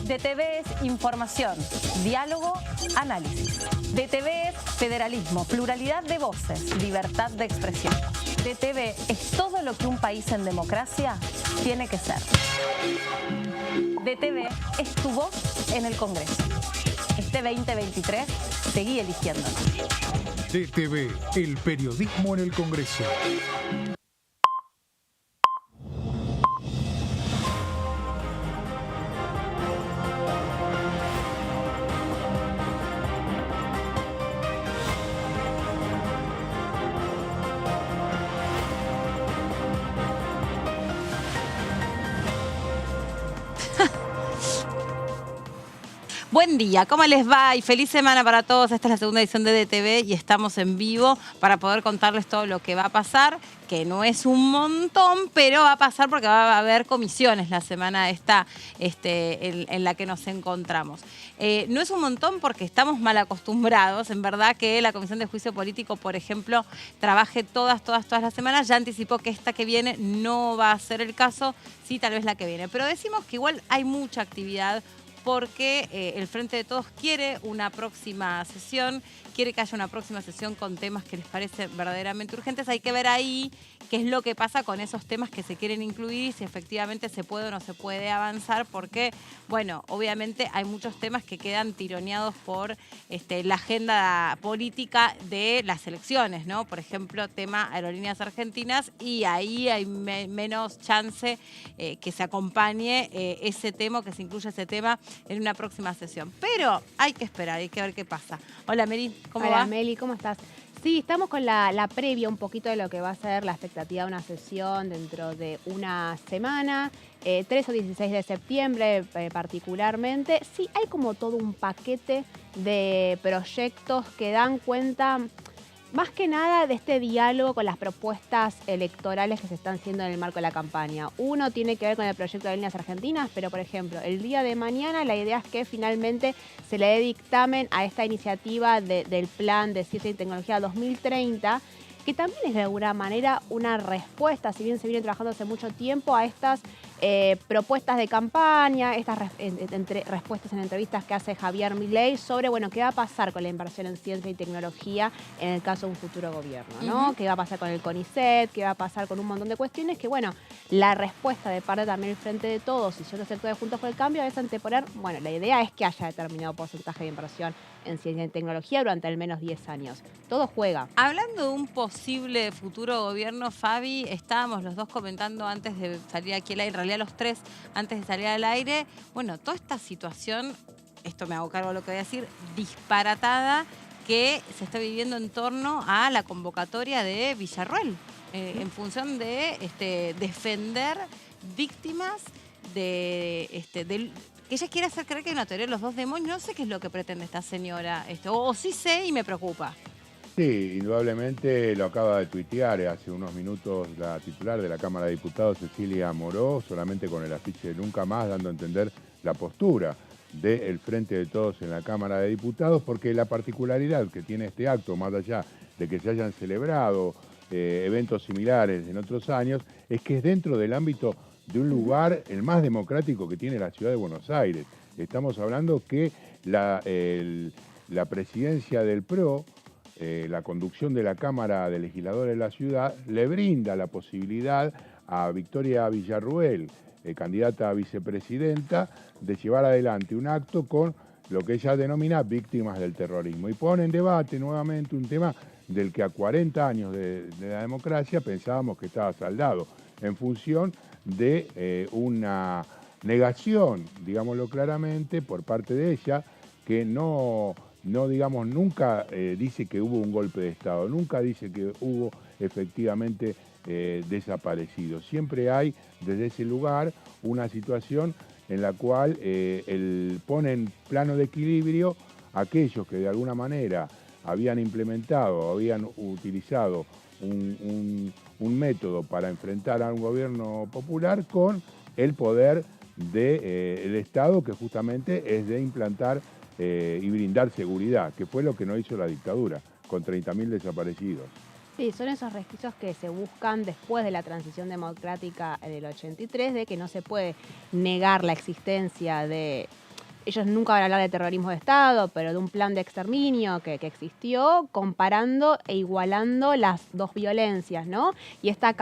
DTV es información, diálogo, análisis. DTV es federalismo, pluralidad de voces, libertad de expresión. DTV es todo lo que un país en democracia tiene que ser. DTV es tu voz en el Congreso. Este 2023, seguí eligiéndonos. DTV, el periodismo en el Congreso. Buen día, ¿cómo les va? Y feliz semana para todos. Esta es la segunda edición de DTV y estamos en vivo para poder contarles todo lo que va a pasar, que no es un montón, pero va a pasar porque va a haber comisiones la semana esta en la que nos encontramos. No es un montón porque estamos mal acostumbrados, en verdad, que la Comisión de Juicio Político, por ejemplo, trabaje todas las semanas. Ya anticipó que esta que viene no va a ser el caso, sí, tal vez la que viene. Pero decimos que igual hay mucha actividad porque el Frente de Todos quiere una próxima sesión, quiere que haya una próxima sesión con temas que les parecen verdaderamente urgentes. Hay que ver ahí qué es lo que pasa con esos temas que se quieren incluir y si efectivamente se puede o no se puede avanzar, porque, bueno, obviamente hay muchos temas que quedan tironeados por la agenda política de las elecciones, ¿no? Por ejemplo, tema Aerolíneas Argentinas, y ahí hay menos chance que se acompañe ese tema, que se incluya ese tema en una próxima sesión. Pero hay que esperar, hay que ver qué pasa. Hola, Meri, ¿cómo va? Hola, Meli, ¿cómo estás? Sí, estamos con la previa un poquito de lo que va a ser la expectativa de una sesión dentro de una semana, 3 o 16 de septiembre particularmente. Sí, hay como todo un paquete de proyectos que dan cuenta más que nada de este diálogo con las propuestas electorales que se están haciendo en el marco de la campaña. Uno tiene que ver con el proyecto de líneas argentinas, pero por ejemplo, el día de mañana la idea es que finalmente se le dé dictamen a esta iniciativa del Plan de Ciencia y Tecnología 2030, que también es de alguna manera una respuesta, si bien se viene trabajando hace mucho tiempo, a estas propuestas de campaña, estas respuestas en entrevistas que hace Javier Milei sobre, bueno, qué va a pasar con la inversión en ciencia y tecnología en el caso de un futuro gobierno, ¿no? ¿Qué va a pasar con el CONICET? ¿Qué va a pasar con un montón de cuestiones? Que, bueno, la respuesta de parte también del Frente de Todos y ciertos sectores Juntos por el Cambio es anteponer, bueno, la idea es que haya determinado porcentaje de inversión en ciencia y tecnología durante al menos 10 años. Todo juega. Hablando de un posible futuro gobierno, Fabi, estábamos los dos comentando antes de salir aquí al aire, en realidad los tres antes de salir al aire, bueno, toda esta situación, esto me hago cargo de lo que voy a decir, disparatada que se está viviendo en torno a la convocatoria de Villarruel, en función de defender víctimas del que ella quiere hacer creer que hay una teoría de los dos demonios. No sé qué es lo que pretende esta señora, o sí sé y me preocupa. Sí, indudablemente lo acaba de tuitear hace unos minutos la titular de la Cámara de Diputados, Cecilia Moró, solamente con el afiche de Nunca Más, dando a entender la postura del Frente de Todos en la Cámara de Diputados, porque la particularidad que tiene este acto, más allá de que se hayan celebrado eventos similares en otros años, es que es dentro del ámbito de un lugar el más democrático que tiene la ciudad de Buenos Aires. Estamos hablando que la presidencia del PRO, la conducción de la Cámara de Legisladores de la ciudad, le brinda la posibilidad a Victoria Villarruel, candidata a vicepresidenta, de llevar adelante un acto con lo que ella denomina víctimas del terrorismo. Y pone en debate nuevamente un tema del que a 40 años de la democracia pensábamos que estaba saldado, en función de una negación, digámoslo claramente, por parte de ella, que digamos, nunca dice que hubo un golpe de Estado, nunca dice que hubo efectivamente desaparecidos. Siempre hay desde ese lugar una situación en la cual pone en plano de equilibrio aquellos que de alguna manera habían implementado, habían utilizado un método para enfrentar a un gobierno popular con el poder del Estado, que justamente es de implantar y brindar seguridad, que fue lo que no hizo la dictadura, con 30.000 desaparecidos. Sí, son esos resquicios que se buscan después de la transición democrática del 83, de que no se puede negar la existencia de ellos nunca van a hablar de terrorismo de Estado, pero de un plan de exterminio que existió, comparando e igualando las dos violencias, ¿no? Y esta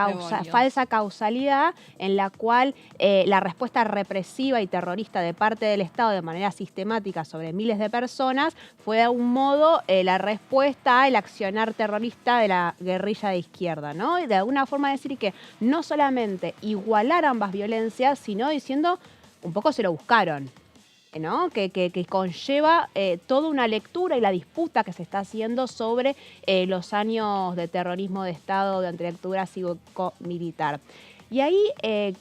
falsa causalidad en la cual la respuesta represiva y terrorista de parte del Estado de manera sistemática sobre miles de personas fue de algún modo la respuesta al accionar terrorista de la guerrilla de izquierda, ¿no? Y de alguna forma decir que no solamente igualar ambas violencias, sino diciendo, un poco se lo buscaron, ¿no? Que conlleva toda una lectura y la disputa que se está haciendo sobre los años de terrorismo de Estado, de arquitectura cívico-militar. Y ahí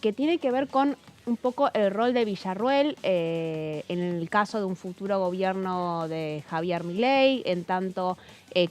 que tiene que ver con un poco el rol de Villarruel en el caso de un futuro gobierno de Javier Milei, en tanto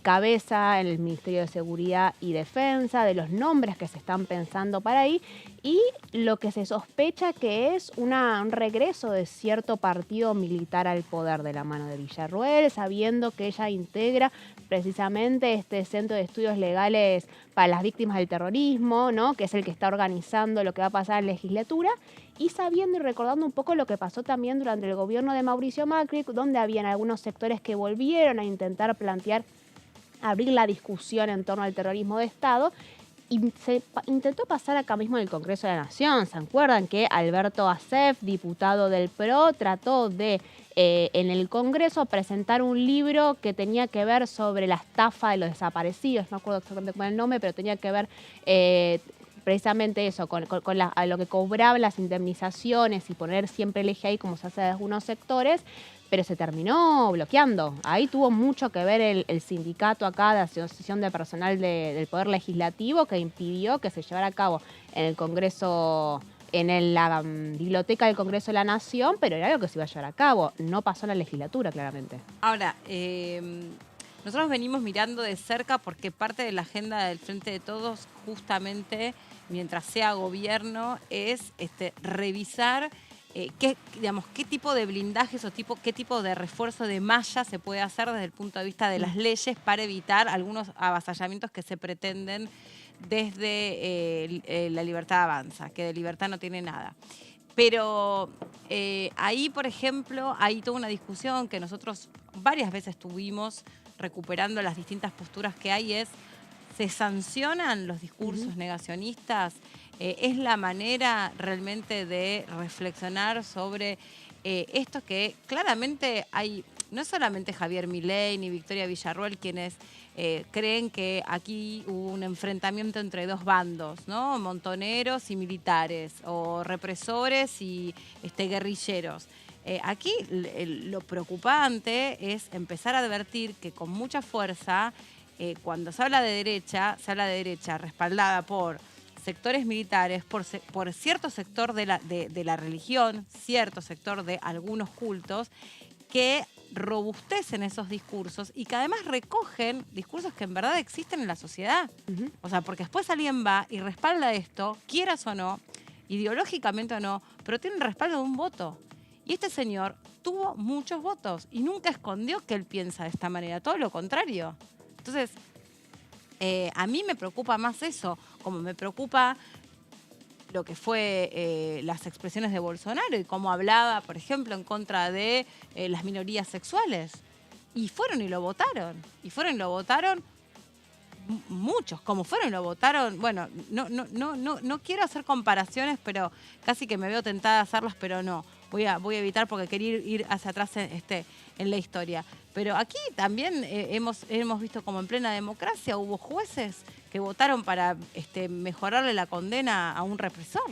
cabeza en el Ministerio de Seguridad y Defensa, de los nombres que se están pensando para ahí, y lo que se sospecha que es un regreso de cierto partido militar al poder de la mano de Villarruel, sabiendo que ella integra precisamente este Centro de Estudios Legales para las Víctimas del Terrorismo, ¿no? Que es el que está organizando lo que va a pasar en la legislatura, y sabiendo y recordando un poco lo que pasó también durante el gobierno de Mauricio Macri, donde habían algunos sectores que volvieron a intentar plantear, abrir la discusión en torno al terrorismo de Estado, y se intentó pasar acá mismo en el Congreso de la Nación. ¿Se acuerdan que Alberto Asef, diputado del PRO, trató de en el Congreso presentar un libro que tenía que ver sobre la estafa de los desaparecidos? No me acuerdo exactamente cuál es el nombre, pero tenía que ver precisamente eso, con a lo que cobraban las indemnizaciones y poner siempre el eje ahí como se hace de algunos sectores, pero se terminó bloqueando. Ahí tuvo mucho que ver el sindicato acá de Asociación de Personal del Poder Legislativo, que impidió que se llevara a cabo en el Congreso, en la biblioteca del Congreso de la Nación, pero era algo que se iba a llevar a cabo. No pasó en la legislatura, claramente. Ahora, nosotros venimos mirando de cerca porque parte de la agenda del Frente de Todos, justamente, mientras sea gobierno, es revisar qué tipo de blindajes o qué tipo de refuerzo de malla se puede hacer desde el punto de vista de las leyes para evitar algunos avasallamientos que se pretenden desde La Libertad Avanza, que de libertad no tiene nada. Pero ahí, por ejemplo, hay toda una discusión que nosotros varias veces tuvimos recuperando las distintas posturas que hay, ¿se sancionan los discursos negacionistas? ¿Es la manera realmente de reflexionar sobre esto que claramente hay, no es solamente Javier Milei ni Victoria Villarruel quienes creen que aquí hubo un enfrentamiento entre dos bandos, ¿no? Montoneros y militares, o represores y guerrilleros. Aquí lo preocupante es empezar a advertir que con mucha fuerza, cuando se habla de derecha respaldada por sectores militares, por cierto sector de la religión, cierto sector de algunos cultos, que robustecen esos discursos y que además recogen discursos que en verdad existen en la sociedad. O sea, porque después alguien va y respalda esto, quieras o no, ideológicamente o no, pero tiene el respaldo de un voto. Y este señor tuvo muchos votos y nunca escondió que él piensa de esta manera, todo lo contrario. Entonces, a mí me preocupa más eso, como me preocupa lo que fue las expresiones de Bolsonaro y cómo hablaba, por ejemplo, en contra de las minorías sexuales. Y fueron y lo votaron. Y fueron y lo votaron muchos, como fueron y lo votaron. Bueno, no quiero hacer comparaciones, pero casi que me veo tentada a hacerlas, pero no. Voy a evitar porque quería ir hacia atrás en la historia. Pero aquí también hemos visto como en plena democracia hubo jueces que votaron para mejorarle la condena a un represor.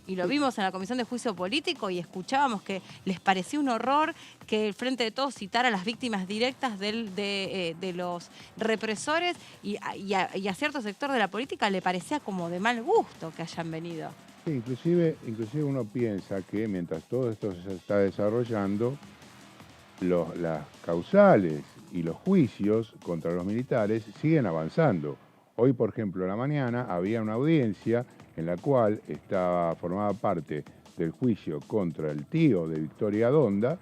Y lo vimos en la Comisión de Juicio Político y escuchábamos que les parecía un horror que el Frente de Todos citara a las víctimas directas de los represores y a cierto sector de la política le parecía como de mal gusto que hayan venido. Sí, inclusive uno piensa que mientras todo esto se está desarrollando, las causales y los juicios contra los militares siguen avanzando. Hoy, por ejemplo, a la mañana había una audiencia en la cual formaba parte del juicio contra el tío de Victoria Donda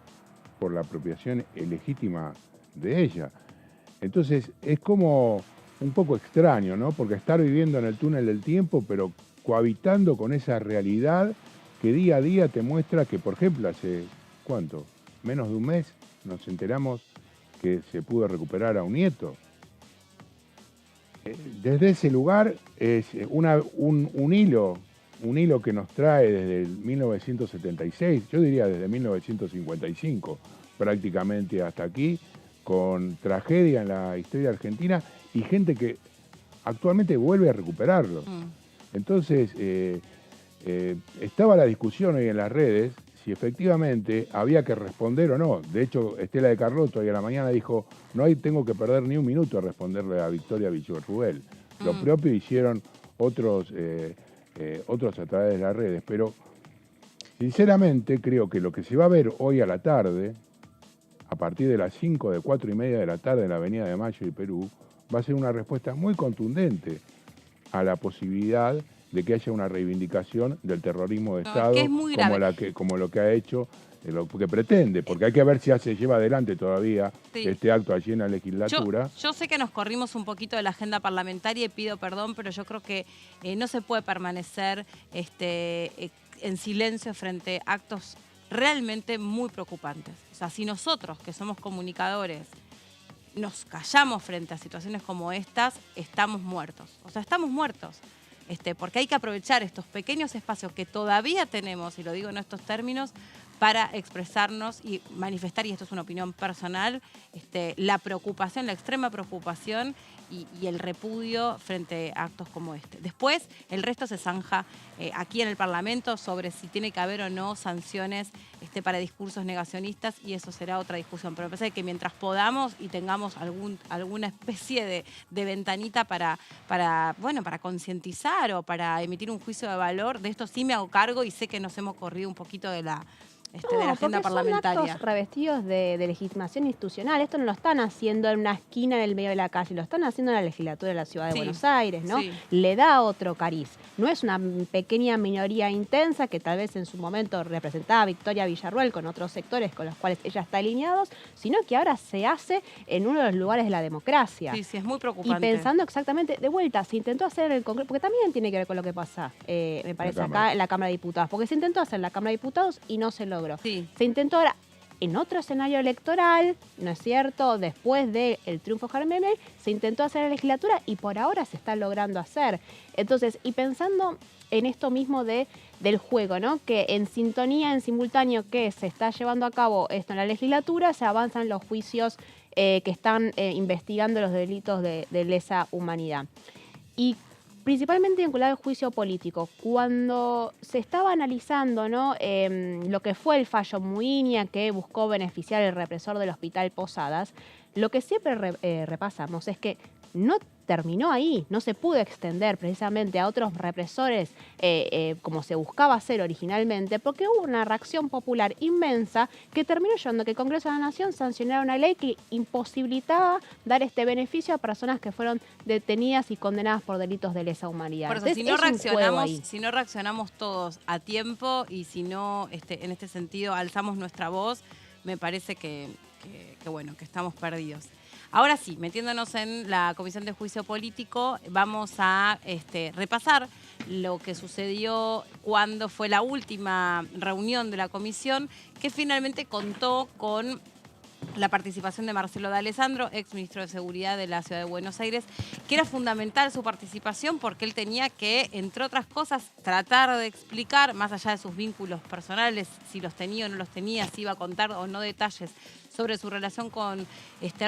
por la apropiación ilegítima de ella. Entonces, es como un poco extraño, ¿no? Porque estar viviendo en el túnel del tiempo, pero cohabitando con esa realidad que día a día te muestra que, por ejemplo, hace, ¿cuánto? menos de un mes nos enteramos que se pudo recuperar a un nieto. Desde ese lugar es un hilo que nos trae desde el 1976, yo diría desde 1955 prácticamente hasta aquí, con tragedia en la historia argentina y gente que actualmente vuelve a recuperarlo. Entonces, estaba la discusión hoy en las redes si efectivamente había que responder o no. De hecho, Estela de Carlotto hoy a la mañana dijo, no tengo que perder ni un minuto a responderle a Victoria Villarruel. Lo propio hicieron otros a través de las redes, pero sinceramente creo que lo que se va a ver hoy a la tarde, a partir de las 5, de 4:30 de la tarde en la Avenida de Mayo y Perú, va a ser una respuesta muy contundente a la posibilidad de que haya una reivindicación del terrorismo de Estado, que es muy grave. como lo que ha hecho, lo que pretende, porque hay que ver si se lleva adelante todavía este acto allí en la legislatura. Yo sé que nos corrimos un poquito de la agenda parlamentaria y pido perdón, pero yo creo que no se puede permanecer en silencio frente a actos realmente muy preocupantes. O sea, si nosotros, que somos comunicadores, nos callamos frente a situaciones como estas, estamos muertos. O sea, estamos muertos. Porque hay que aprovechar estos pequeños espacios que todavía tenemos, y lo digo en estos términos, para expresarnos y manifestar, y esto es una opinión personal, la preocupación, la extrema preocupación y el repudio frente a actos como este. Después, el resto se zanja aquí en el Parlamento sobre si tiene que haber o no sanciones para discursos negacionistas, y eso será otra discusión. Pero me parece que mientras podamos y tengamos alguna especie de ventanita para concientizar o para emitir un juicio de valor, de esto sí me hago cargo y sé que nos hemos corrido un poquito de la agenda parlamentaria. Son actos revestidos de legitimación institucional. Esto no lo están haciendo en una esquina en el medio de la calle, lo están haciendo en la legislatura de la Ciudad de Buenos Aires, ¿no? Le da otro cariz. No es una pequeña minoría intensa que tal vez en su momento representaba a Victoria Villarruel con otros sectores con los cuales ella está alineados, sino que ahora se hace en uno de los lugares de la democracia. Sí, es muy preocupante. Y pensando exactamente, de vuelta, se intentó hacer en el Congreso, porque también tiene que ver con lo que pasa, me parece, acá en la Cámara de Diputados, porque se intentó hacer en la Cámara de Diputados y no se logró. Sí. Se intentó ahora en otro escenario electoral, ¿no es cierto? Después del triunfo de Jaime Milei, se intentó hacer en la legislatura y por ahora se está logrando hacer. Entonces, y pensando en esto mismo del juego, ¿no? Que en sintonía, en simultáneo que se está llevando a cabo esto en la legislatura, se avanzan los juicios que están investigando los delitos de lesa humanidad. Y principalmente vinculado al juicio político. Cuando se estaba analizando, ¿no? Lo que fue el fallo Muiña, que buscó beneficiar el represor del Hospital Posadas, lo que siempre repasamos es que no terminó ahí, no se pudo extender precisamente a otros represores como se buscaba hacer originalmente, porque hubo una reacción popular inmensa que terminó llevando a que el Congreso de la Nación sancionara una ley que imposibilitaba dar este beneficio a personas que fueron detenidas y condenadas por delitos de lesa humanidad. Por eso, entonces, si no reaccionamos todos a tiempo y si no, en este sentido, alzamos nuestra voz, me parece que estamos perdidos. Ahora sí, metiéndonos en la Comisión de Juicio Político, vamos a repasar lo que sucedió cuando fue la última reunión de la comisión, que finalmente contó con la participación de Marcelo D'Alessandro, ex ministro de Seguridad de la Ciudad de Buenos Aires, que era fundamental su participación porque él tenía que, entre otras cosas, tratar de explicar, más allá de sus vínculos personales, si los tenía o no los tenía, si iba a contar o no detalles sobre su relación con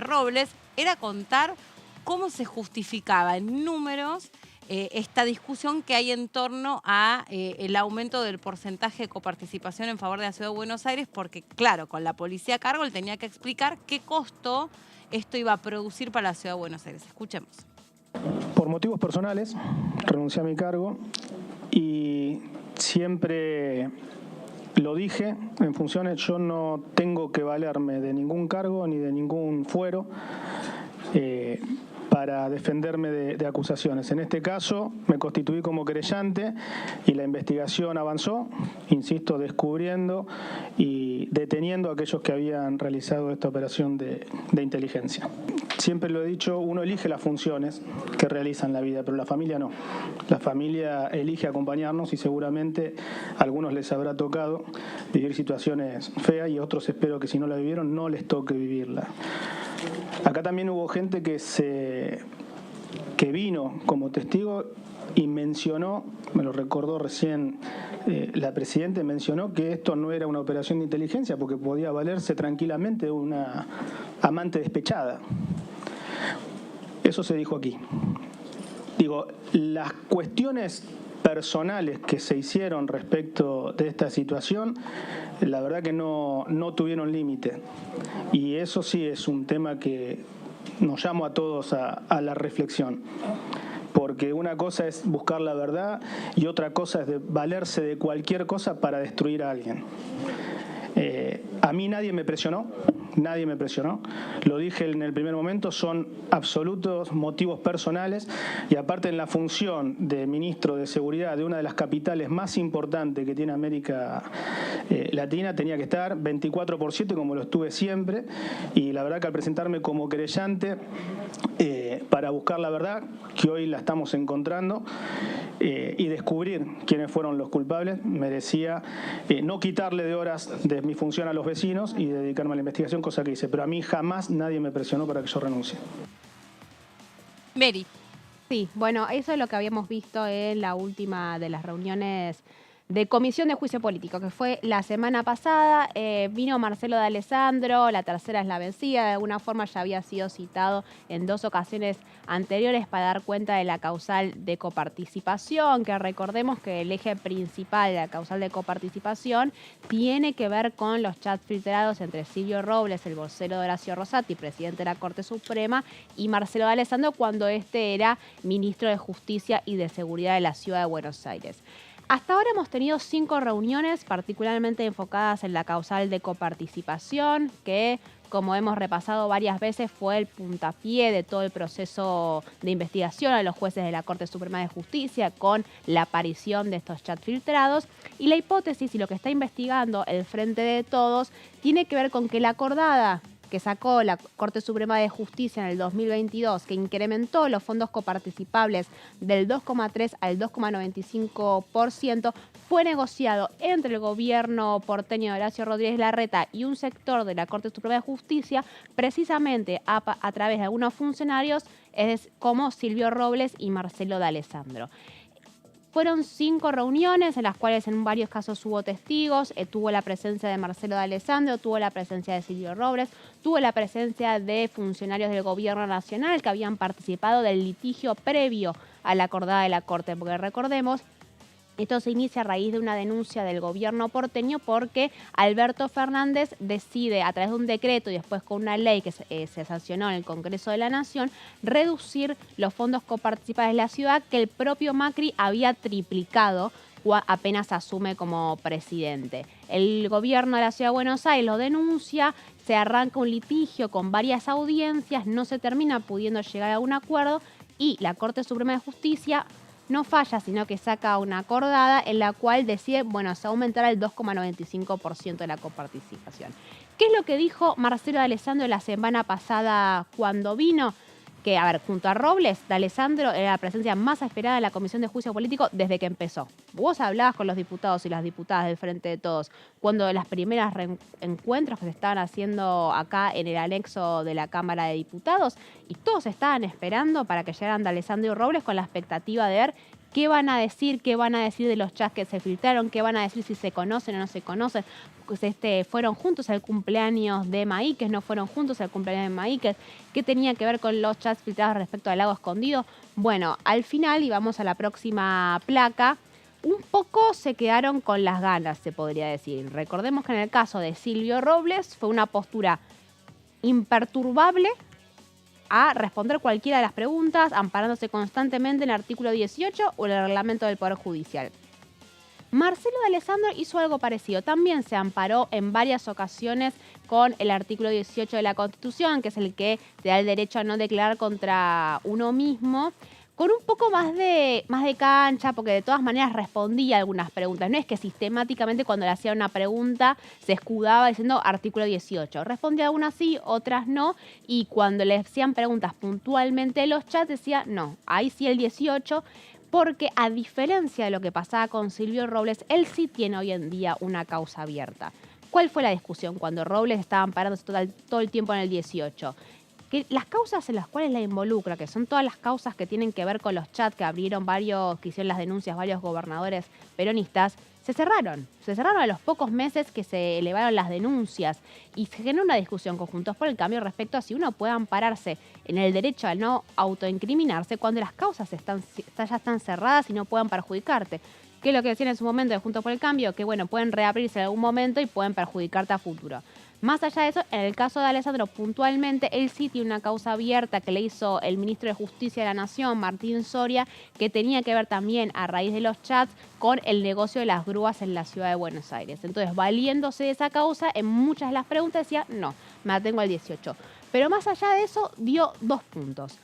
Robles, era contar cómo se justificaba en números esta discusión que hay en torno a el aumento del porcentaje de coparticipación en favor de la Ciudad de Buenos Aires, porque claro, con la policía a cargo él tenía que explicar qué costo esto iba a producir para la Ciudad de Buenos Aires. Escuchemos. Por motivos personales, renuncié a mi cargo y siempre lo dije, en funciones yo no tengo que valerme de ningún cargo ni de ningún fuero para defenderme de acusaciones. En este caso me constituí como querellante y la investigación avanzó, insisto, descubriendo y deteniendo a aquellos que habían realizado esta operación de inteligencia. Siempre lo he dicho, uno elige las funciones que realiza en la vida, pero la familia no. La familia elige acompañarnos y seguramente a algunos les habrá tocado vivir situaciones feas y a otros espero que si no la vivieron no les toque vivirla. Acá también hubo gente que vino como testigo y mencionó, me lo recordó recién la Presidenta, mencionó que esto no era una operación de inteligencia porque podía valerse tranquilamente de una amante despechada. Eso se dijo aquí. Digo, las cuestiones personales que se hicieron respecto de esta situación, la verdad que no tuvieron límite. Y eso sí es un tema que nos llama a todos a la reflexión. Porque una cosa es buscar la verdad y otra cosa es valerse de cualquier cosa para destruir a alguien. A mí nadie me presionó. Lo dije en el primer momento, son absolutos motivos personales y aparte en la función de ministro de Seguridad de una de las capitales más importantes que tiene América Latina tenía que estar 24/7 como lo estuve siempre y la verdad que al presentarme como querellante para buscar la verdad, que hoy la estamos encontrando, y descubrir quiénes fueron los culpables, merecía no quitarle de horas de mi función a los vecinos y dedicarme a la investigación, cosa que hice. Pero a mí jamás nadie me presionó para que yo renuncie. Mary. Sí, bueno, eso es lo que habíamos visto en la última de las reuniones de Comisión de Juicio Político, que fue la semana pasada. Vino Marcelo D'Alessandro, la tercera es la vencida, de alguna forma ya había sido citado en 2 ocasiones anteriores para dar cuenta de la causal de coparticipación, que recordemos que el eje principal de la causal de coparticipación tiene que ver con los chats filtrados entre Silvio Robles, el vocero de Horacio Rosati, presidente de la Corte Suprema, y Marcelo D'Alessandro cuando este era ministro de Justicia y de Seguridad de la Ciudad de Buenos Aires. Hasta ahora hemos tenido 5 reuniones particularmente enfocadas en la causal de coparticipación, que, como hemos repasado varias veces, fue el puntapié de todo el proceso de investigación a los jueces de la Corte Suprema de Justicia con la aparición de estos chats filtrados. Y la hipótesis y lo que está investigando el Frente de Todos tiene que ver con que la acordada que sacó la Corte Suprema de Justicia en el 2022, que incrementó los fondos coparticipables del 2,3 al 2,95%, fue negociado entre el gobierno porteño de Horacio Rodríguez Larreta y un sector de la Corte Suprema de Justicia, precisamente a través de algunos funcionarios como Silvio Robles y Marcelo D'Alessandro. Fueron 5 reuniones en las cuales en varios casos hubo testigos, tuvo la presencia de Marcelo D'Alessandro, tuvo la presencia de Silvio Robles, tuvo la presencia de funcionarios del gobierno nacional que habían participado del litigio previo a la acordada de la Corte, porque recordemos, esto se inicia a raíz de una denuncia del gobierno porteño porque Alberto Fernández decide, a través de un decreto y después con una ley que se sancionó en el Congreso de la Nación, reducir los fondos coparticipables de la ciudad que el propio Macri había triplicado apenas asume como presidente. El gobierno de la Ciudad de Buenos Aires lo denuncia, se arranca un litigio con varias audiencias, no se termina pudiendo llegar a un acuerdo y la Corte Suprema de Justicia no falla, sino que saca una acordada en la cual decide, se aumentará el 2,95% de la coparticipación. ¿Qué es lo que dijo Marcelo D'Alessandro la semana pasada cuando vino? Que, junto a Robles, D'Alessandro era la presencia más esperada en la Comisión de Juicio Político desde que empezó. Vos hablabas con los diputados y las diputadas del Frente de Todos cuando de las primeras encuentros que se estaban haciendo acá en el anexo de la Cámara de Diputados y todos estaban esperando para que llegaran D'Alessandro y Robles con la expectativa de ver qué van a decir de los chats que se filtraron, qué van a decir si se conocen o no se conocen. Fueron juntos al cumpleaños de Maíquez, no fueron juntos al cumpleaños de Maíquez, qué tenía que ver con los chats filtrados respecto al Lago Escondido. Bueno, al final, y vamos a la próxima placa, un poco se quedaron con las ganas, se podría decir. Recordemos que en el caso de Silvio Robles fue una postura imperturbable a responder cualquiera de las preguntas, amparándose constantemente en el artículo 18 o en el reglamento del Poder Judicial. Marcelo D'Alessandro hizo algo parecido. También se amparó en varias ocasiones con el artículo 18 de la Constitución, que es el que te da el derecho a no declarar contra uno mismo, con un poco más de cancha, porque de todas maneras respondía a algunas preguntas. No es que sistemáticamente cuando le hacían una pregunta se escudaba diciendo artículo 18. Respondía algunas sí, otras no, y cuando le hacían preguntas puntualmente en los chats decía no, ahí sí el 18, porque a diferencia de lo que pasaba con Silvio Robles, él sí tiene hoy en día una causa abierta. ¿Cuál fue la discusión cuando Robles estaba amparándose todo el tiempo en el 18? Que las causas en las cuales la involucra, que son todas las causas que tienen que ver con los chats que abrieron que hicieron las denuncias varios gobernadores peronistas, se cerraron a los pocos meses que se elevaron las denuncias y se generó una discusión con Juntos por el Cambio respecto a si uno puede ampararse en el derecho a no autoincriminarse cuando las causas ya están cerradas y no puedan perjudicarte. ¿Qué es lo que decían en su momento de Juntos por el Cambio? Que bueno, pueden reabrirse en algún momento y pueden perjudicarte a futuro. Más allá de eso, en el caso de D'Alessandro, puntualmente, él sí tiene una causa abierta que le hizo el ministro de Justicia de la Nación, Martín Soria, que tenía que ver también, a raíz de los chats, con el negocio de las grúas en la ciudad de Buenos Aires. Entonces, valiéndose de esa causa, en muchas de las preguntas decía, no, me atengo al 18. Pero más allá de eso, dio 2 puntos.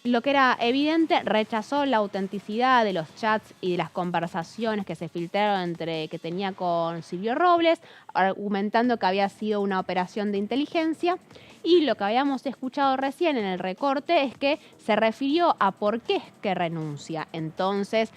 Lo que era evidente, rechazó la autenticidad de los chats y de las conversaciones que se filtraron que tenía con Silvio Robles, argumentando que había sido una operación de inteligencia. Y lo que habíamos escuchado recién en el recorte es que se refirió a por qué es que renuncia. Entonces,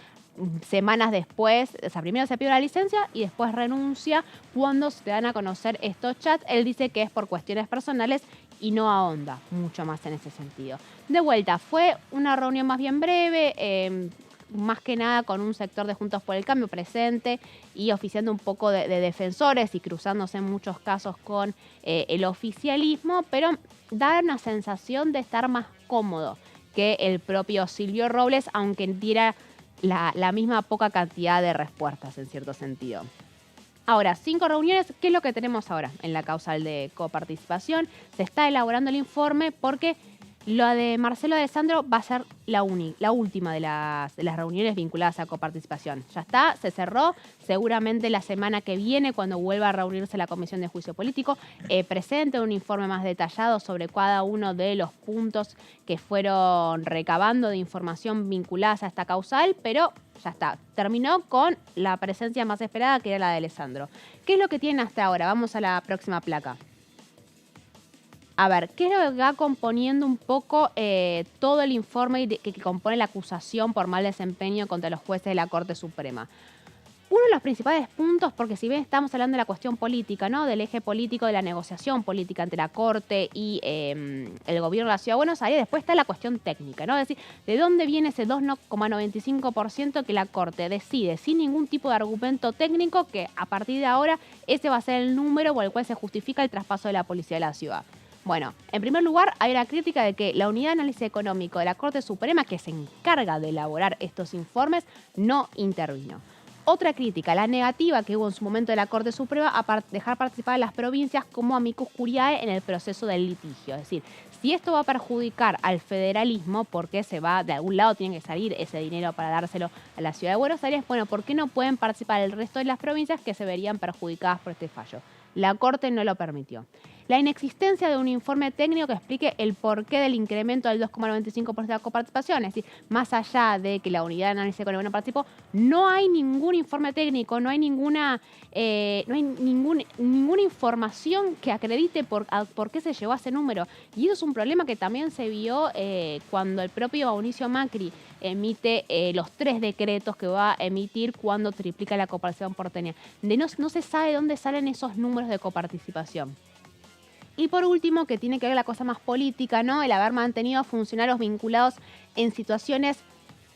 semanas después, o sea, primero se pide la licencia y después renuncia cuando se dan a conocer estos chats. Él dice que es por cuestiones personales y no ahonda mucho más en ese sentido. De vuelta, fue una reunión más bien breve, más que nada con un sector de Juntos por el Cambio presente y oficiando un poco de defensores y cruzándose en muchos casos con el oficialismo, pero da una sensación de estar más cómodo que el propio Silvio Robles, aunque diera la misma poca cantidad de respuestas en cierto sentido. Ahora, 5 reuniones, ¿qué es lo que tenemos ahora en la causal de coparticipación? Se está elaborando el informe porque lo de Marcelo D'Alessandro va a ser la última de las reuniones vinculadas a coparticipación. Ya está, se cerró. Seguramente la semana que viene, cuando vuelva a reunirse la Comisión de Juicio Político, presente un informe más detallado sobre cada uno de los puntos que fueron recabando de información vinculadas a esta causal, pero ya está. Terminó con la presencia más esperada, que era la de D'Alessandro. ¿Qué es lo que tienen hasta ahora? Vamos a la próxima placa. A ver, ¿qué es lo que va componiendo un poco todo el informe que compone la acusación por mal desempeño contra los jueces de la Corte Suprema? Uno de los principales puntos, porque si bien estamos hablando de la cuestión política, ¿no? Del eje político, de la negociación política entre la Corte y el gobierno de la Ciudad de Buenos Aires, después está la cuestión técnica, ¿no? Es decir, ¿de dónde viene ese 2,95% que la Corte decide sin ningún tipo de argumento técnico que a partir de ahora ese va a ser el número por el cual se justifica el traspaso de la policía de la ciudad? Bueno, en primer lugar, hay una crítica de que la Unidad de Análisis Económico de la Corte Suprema, que se encarga de elaborar estos informes, no intervino. Otra crítica, la negativa que hubo en su momento de la Corte Suprema a dejar participar a las provincias como amicus curiae en el proceso del litigio. Es decir, si esto va a perjudicar al federalismo, porque de algún lado tiene que salir ese dinero para dárselo a la Ciudad de Buenos Aires, bueno, ¿por qué no pueden participar el resto de las provincias que se verían perjudicadas por este fallo? La Corte no lo permitió. La inexistencia de un informe técnico que explique el porqué del incremento del 2,95% de la coparticipación, es decir, más allá de que la Unidad de Análisis Económico no participó, no hay ningún informe técnico, no hay ninguna información que acredite por qué se llegó a ese número. Y eso es un problema que también se vio cuando el propio Mauricio Macri emite los 3 decretos que va a emitir cuando triplica la coparticipación porteña. No se sabe dónde salen esos números de coparticipación. Y por último, que tiene que ver la cosa más política, ¿no? El haber mantenido a funcionarios vinculados en situaciones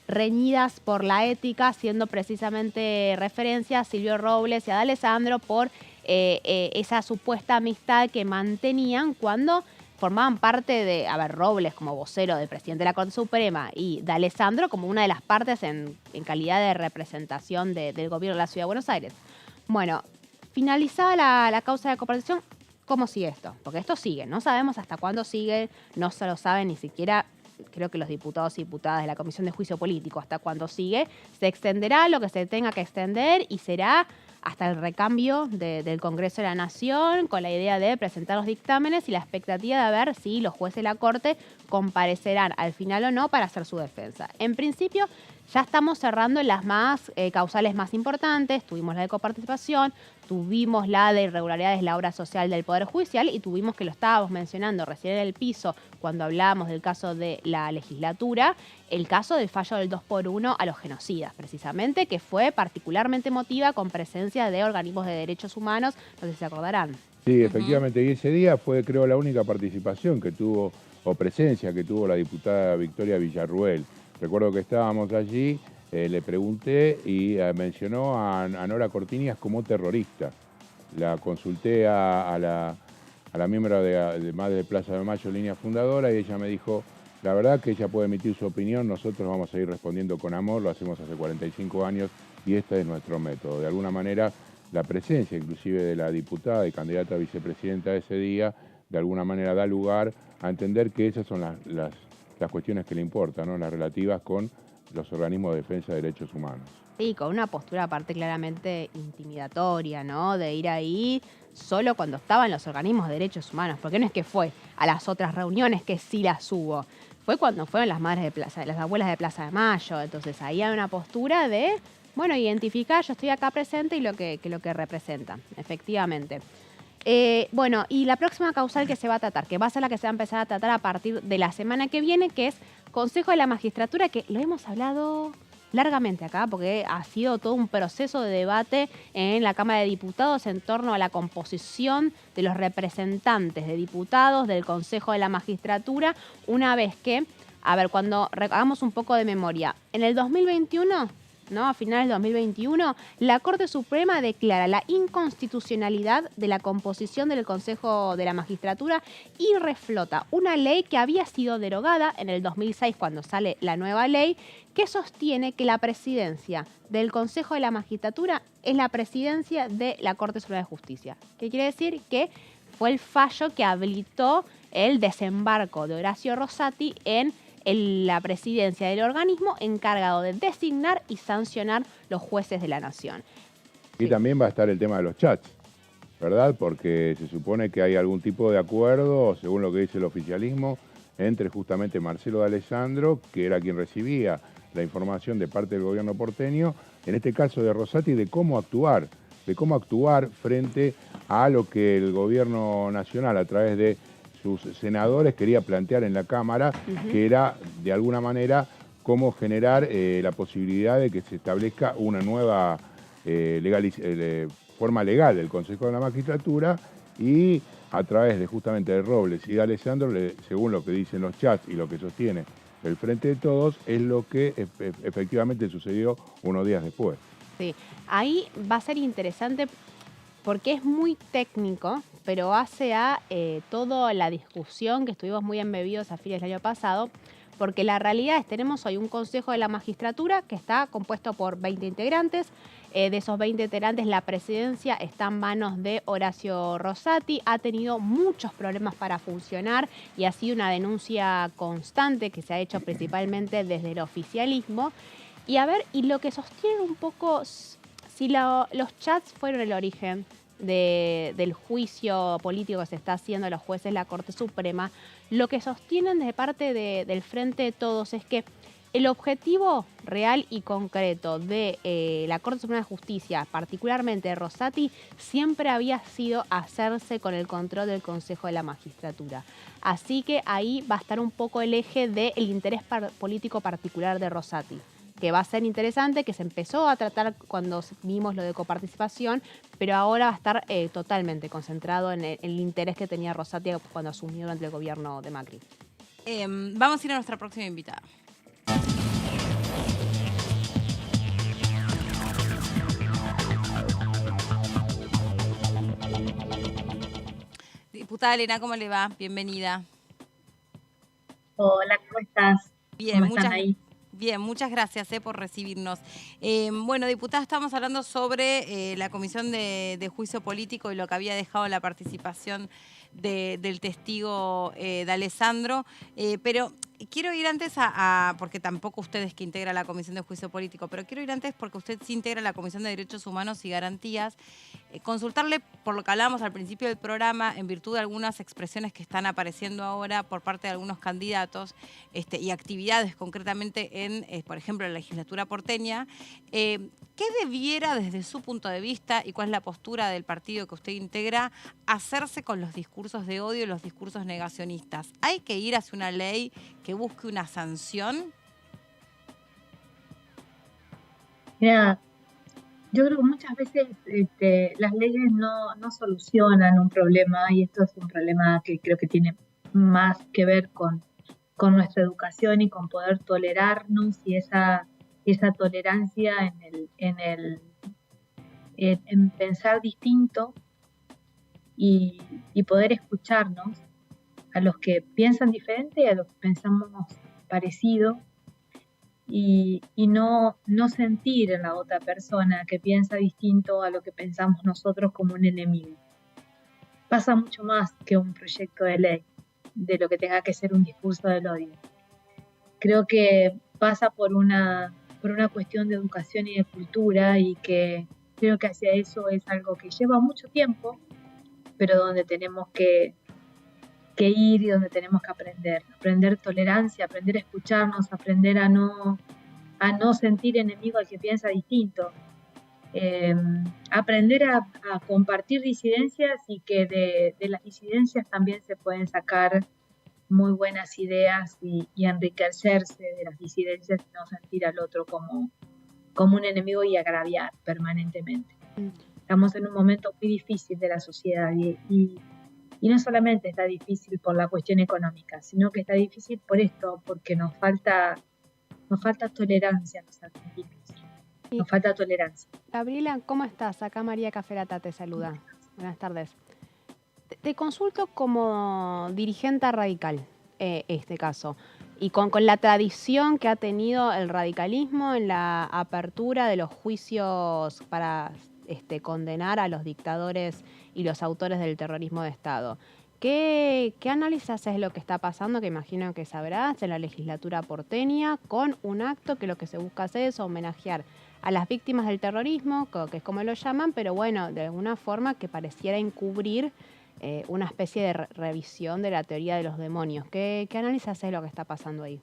reñidas por la ética, haciendo precisamente referencia a Silvio Robles y a D'Alessandro por esa supuesta amistad que mantenían cuando formaban parte de, Robles como vocero del presidente de la Corte Suprema y D'Alessandro como una de las partes en calidad de representación del gobierno de la Ciudad de Buenos Aires. Bueno, finalizada la causa de coparticipación, ¿cómo sigue esto? Porque esto sigue, no sabemos hasta cuándo sigue, no se lo sabe ni siquiera creo que los diputados y diputadas de la Comisión de Juicio Político, hasta cuando sigue, se extenderá lo que se tenga que extender y será hasta el recambio del Congreso de la Nación, con la idea de presentar los dictámenes y la expectativa de ver si los jueces de la Corte comparecerán al final o no para hacer su defensa. En principio, ya estamos cerrando las causales más importantes. Tuvimos la de coparticipación, tuvimos la de irregularidades en la obra social del Poder Judicial y tuvimos, que lo estábamos mencionando recién en el piso cuando hablábamos del caso de la legislatura, el caso del fallo del 2x1 a los genocidas, precisamente, que fue particularmente emotiva con presencia de organismos de derechos humanos, no sé si se acordarán. Sí, efectivamente, y ese día fue, creo, la única participación que tuvo, o presencia que tuvo la diputada Victoria Villarruel. Recuerdo que estábamos allí, le pregunté y mencionó a Nora Cortiñas como terrorista. La consulté a la miembro de Madre de Plaza de Mayo, línea fundadora, y ella me dijo, la verdad que ella puede emitir su opinión, nosotros vamos a ir respondiendo con amor, lo hacemos hace 45 años y este es nuestro método. De alguna manera, la presencia inclusive de la diputada y candidata a vicepresidenta ese día, de alguna manera da lugar a entender que esas son las cuestiones que le importan, ¿no? Las relativas con los organismos de defensa de derechos humanos. Sí, con una postura aparte claramente intimidatoria, ¿no? De ir ahí solo cuando estaban los organismos de derechos humanos, porque no es que fue a las otras reuniones que sí las hubo, fue cuando fueron las madres de Plaza, las abuelas de Plaza de Mayo, entonces ahí hay una postura de, bueno, identificar, yo estoy acá presente y lo que representa, efectivamente. Bueno, y la próxima causal que se va a tratar, que va a ser la que se va a empezar a tratar a partir de la semana que viene, que es Consejo de la Magistratura, que lo hemos hablado largamente acá, porque ha sido todo un proceso de debate en la Cámara de Diputados en torno a la composición de los representantes de diputados del Consejo de la Magistratura, una vez que, a ver, cuando hagamos un poco de memoria, en el 2021... ¿no? A finales de 2021, la Corte Suprema declara la inconstitucionalidad de la composición del Consejo de la Magistratura y reflota una ley que había sido derogada en el 2006 cuando sale la nueva ley, que sostiene que la presidencia del Consejo de la Magistratura es la presidencia de la Corte Suprema de Justicia. ¿Qué quiere decir? Que fue el fallo que habilitó el desembarco de Horacio Rosati en la presidencia del organismo encargado de designar y sancionar los jueces de la nación. Y también va a estar el tema de los chats, ¿verdad? Porque se supone que hay algún tipo de acuerdo, según lo que dice el oficialismo, entre justamente Marcelo de Alessandro, que era quien recibía la información de parte del gobierno porteño, en este caso de Rosati, de cómo actuar frente a lo que el gobierno nacional, a través de sus senadores, quería plantear en la Cámara, que era, de alguna manera, cómo generar la posibilidad de que se establezca una nueva forma legal del Consejo de la Magistratura y a través de justamente de Robles y de Alessandro, según lo que dicen los chats y lo que sostiene el Frente de Todos, es lo que efectivamente sucedió unos días después. Sí, ahí va a ser interesante porque es muy técnico, pero hace a toda la discusión que estuvimos muy embebidos a fines del año pasado, porque la realidad es que tenemos hoy un Consejo de la Magistratura que está compuesto por 20 integrantes. De esos 20 integrantes, la presidencia está en manos de Horacio Rosati. Ha tenido muchos problemas para funcionar y ha sido una denuncia constante que se ha hecho principalmente desde el oficialismo. Y a ver, y lo que sostiene un poco, si los chats fueron el origen del juicio político que se está haciendo a los jueces de la Corte Suprema, lo que sostienen de parte del Frente de Todos es que el objetivo real y concreto de la Corte Suprema de Justicia, particularmente de Rosati, siempre había sido hacerse con el control del Consejo de la Magistratura. Así que ahí va a estar un poco el eje del interés político particular de Rosati, que va a ser interesante, que se empezó a tratar cuando vimos lo de coparticipación, pero ahora va a estar totalmente concentrado en el interés que tenía Rosati cuando asumió durante el gobierno de Macri. Vamos a ir a nuestra próxima invitada. Diputada Elena, ¿cómo le va? Bienvenida. Hola, ¿cómo estás? Bien, ¿Cómo están ahí? Bien, muchas gracias por recibirnos. Bueno, diputada, estamos hablando sobre la Comisión de Juicio Político y lo que había dejado la participación del testigo de Alessandro, pero quiero ir antes porque tampoco usted es que integra la Comisión de Juicio Político, pero quiero ir antes porque usted sí integra la Comisión de Derechos Humanos y Garantías, consultarle por lo que hablábamos al principio del programa, en virtud de algunas expresiones que están apareciendo ahora por parte de algunos candidatos y actividades concretamente en, por ejemplo, la legislatura porteña. ¿Qué debiera, desde su punto de vista, y cuál es la postura del partido que usted integra, hacerse con los discursos de odio y los discursos negacionistas? ¿Hay que ir hacia una ley que busque una sanción? Mira, yo creo que muchas veces las leyes no solucionan un problema, y esto es un problema que creo que tiene más que ver con nuestra educación y con poder tolerarnos, y esa tolerancia en pensar distinto y poder escucharnos a los que piensan diferente y a los que pensamos parecido, y no sentir en la otra persona que piensa distinto a lo que pensamos nosotros como un enemigo. Pasa mucho más que un proyecto de ley, de lo que tenga que ser un discurso del odio. Creo que pasa por una cuestión de educación y de cultura, y que creo que hacia eso es algo que lleva mucho tiempo, pero donde tenemos que ir y donde tenemos que aprender tolerancia, aprender a escucharnos, aprender a no sentir enemigo al que piensa distinto, aprender a compartir disidencias, y que de las disidencias también se pueden sacar muy buenas ideas y enriquecerse de las disidencias, y no sentir al otro como un enemigo y agraviar permanentemente. Estamos en un momento muy difícil de la sociedad, y no solamente está difícil por la cuestión económica, sino que está difícil por esto, porque nos falta tolerancia a los argentinos. Nos falta tolerancia. Gabriela, ¿cómo estás? Acá María Caferata te saluda. Buenas tardes. Te consulto como dirigente radical, este caso, y con la tradición que ha tenido el radicalismo en la apertura de los juicios para condenar a los dictadores y los autores del terrorismo de Estado. ¿Qué análisis es lo que está pasando, que imagino que sabrás, en la legislatura porteña, con un acto que lo que se busca hacer es homenajear a las víctimas del terrorismo, que es como lo llaman, pero bueno, de alguna forma que pareciera encubrir una especie de revisión de la teoría de los demonios? ¿Qué análisis es lo que está pasando ahí?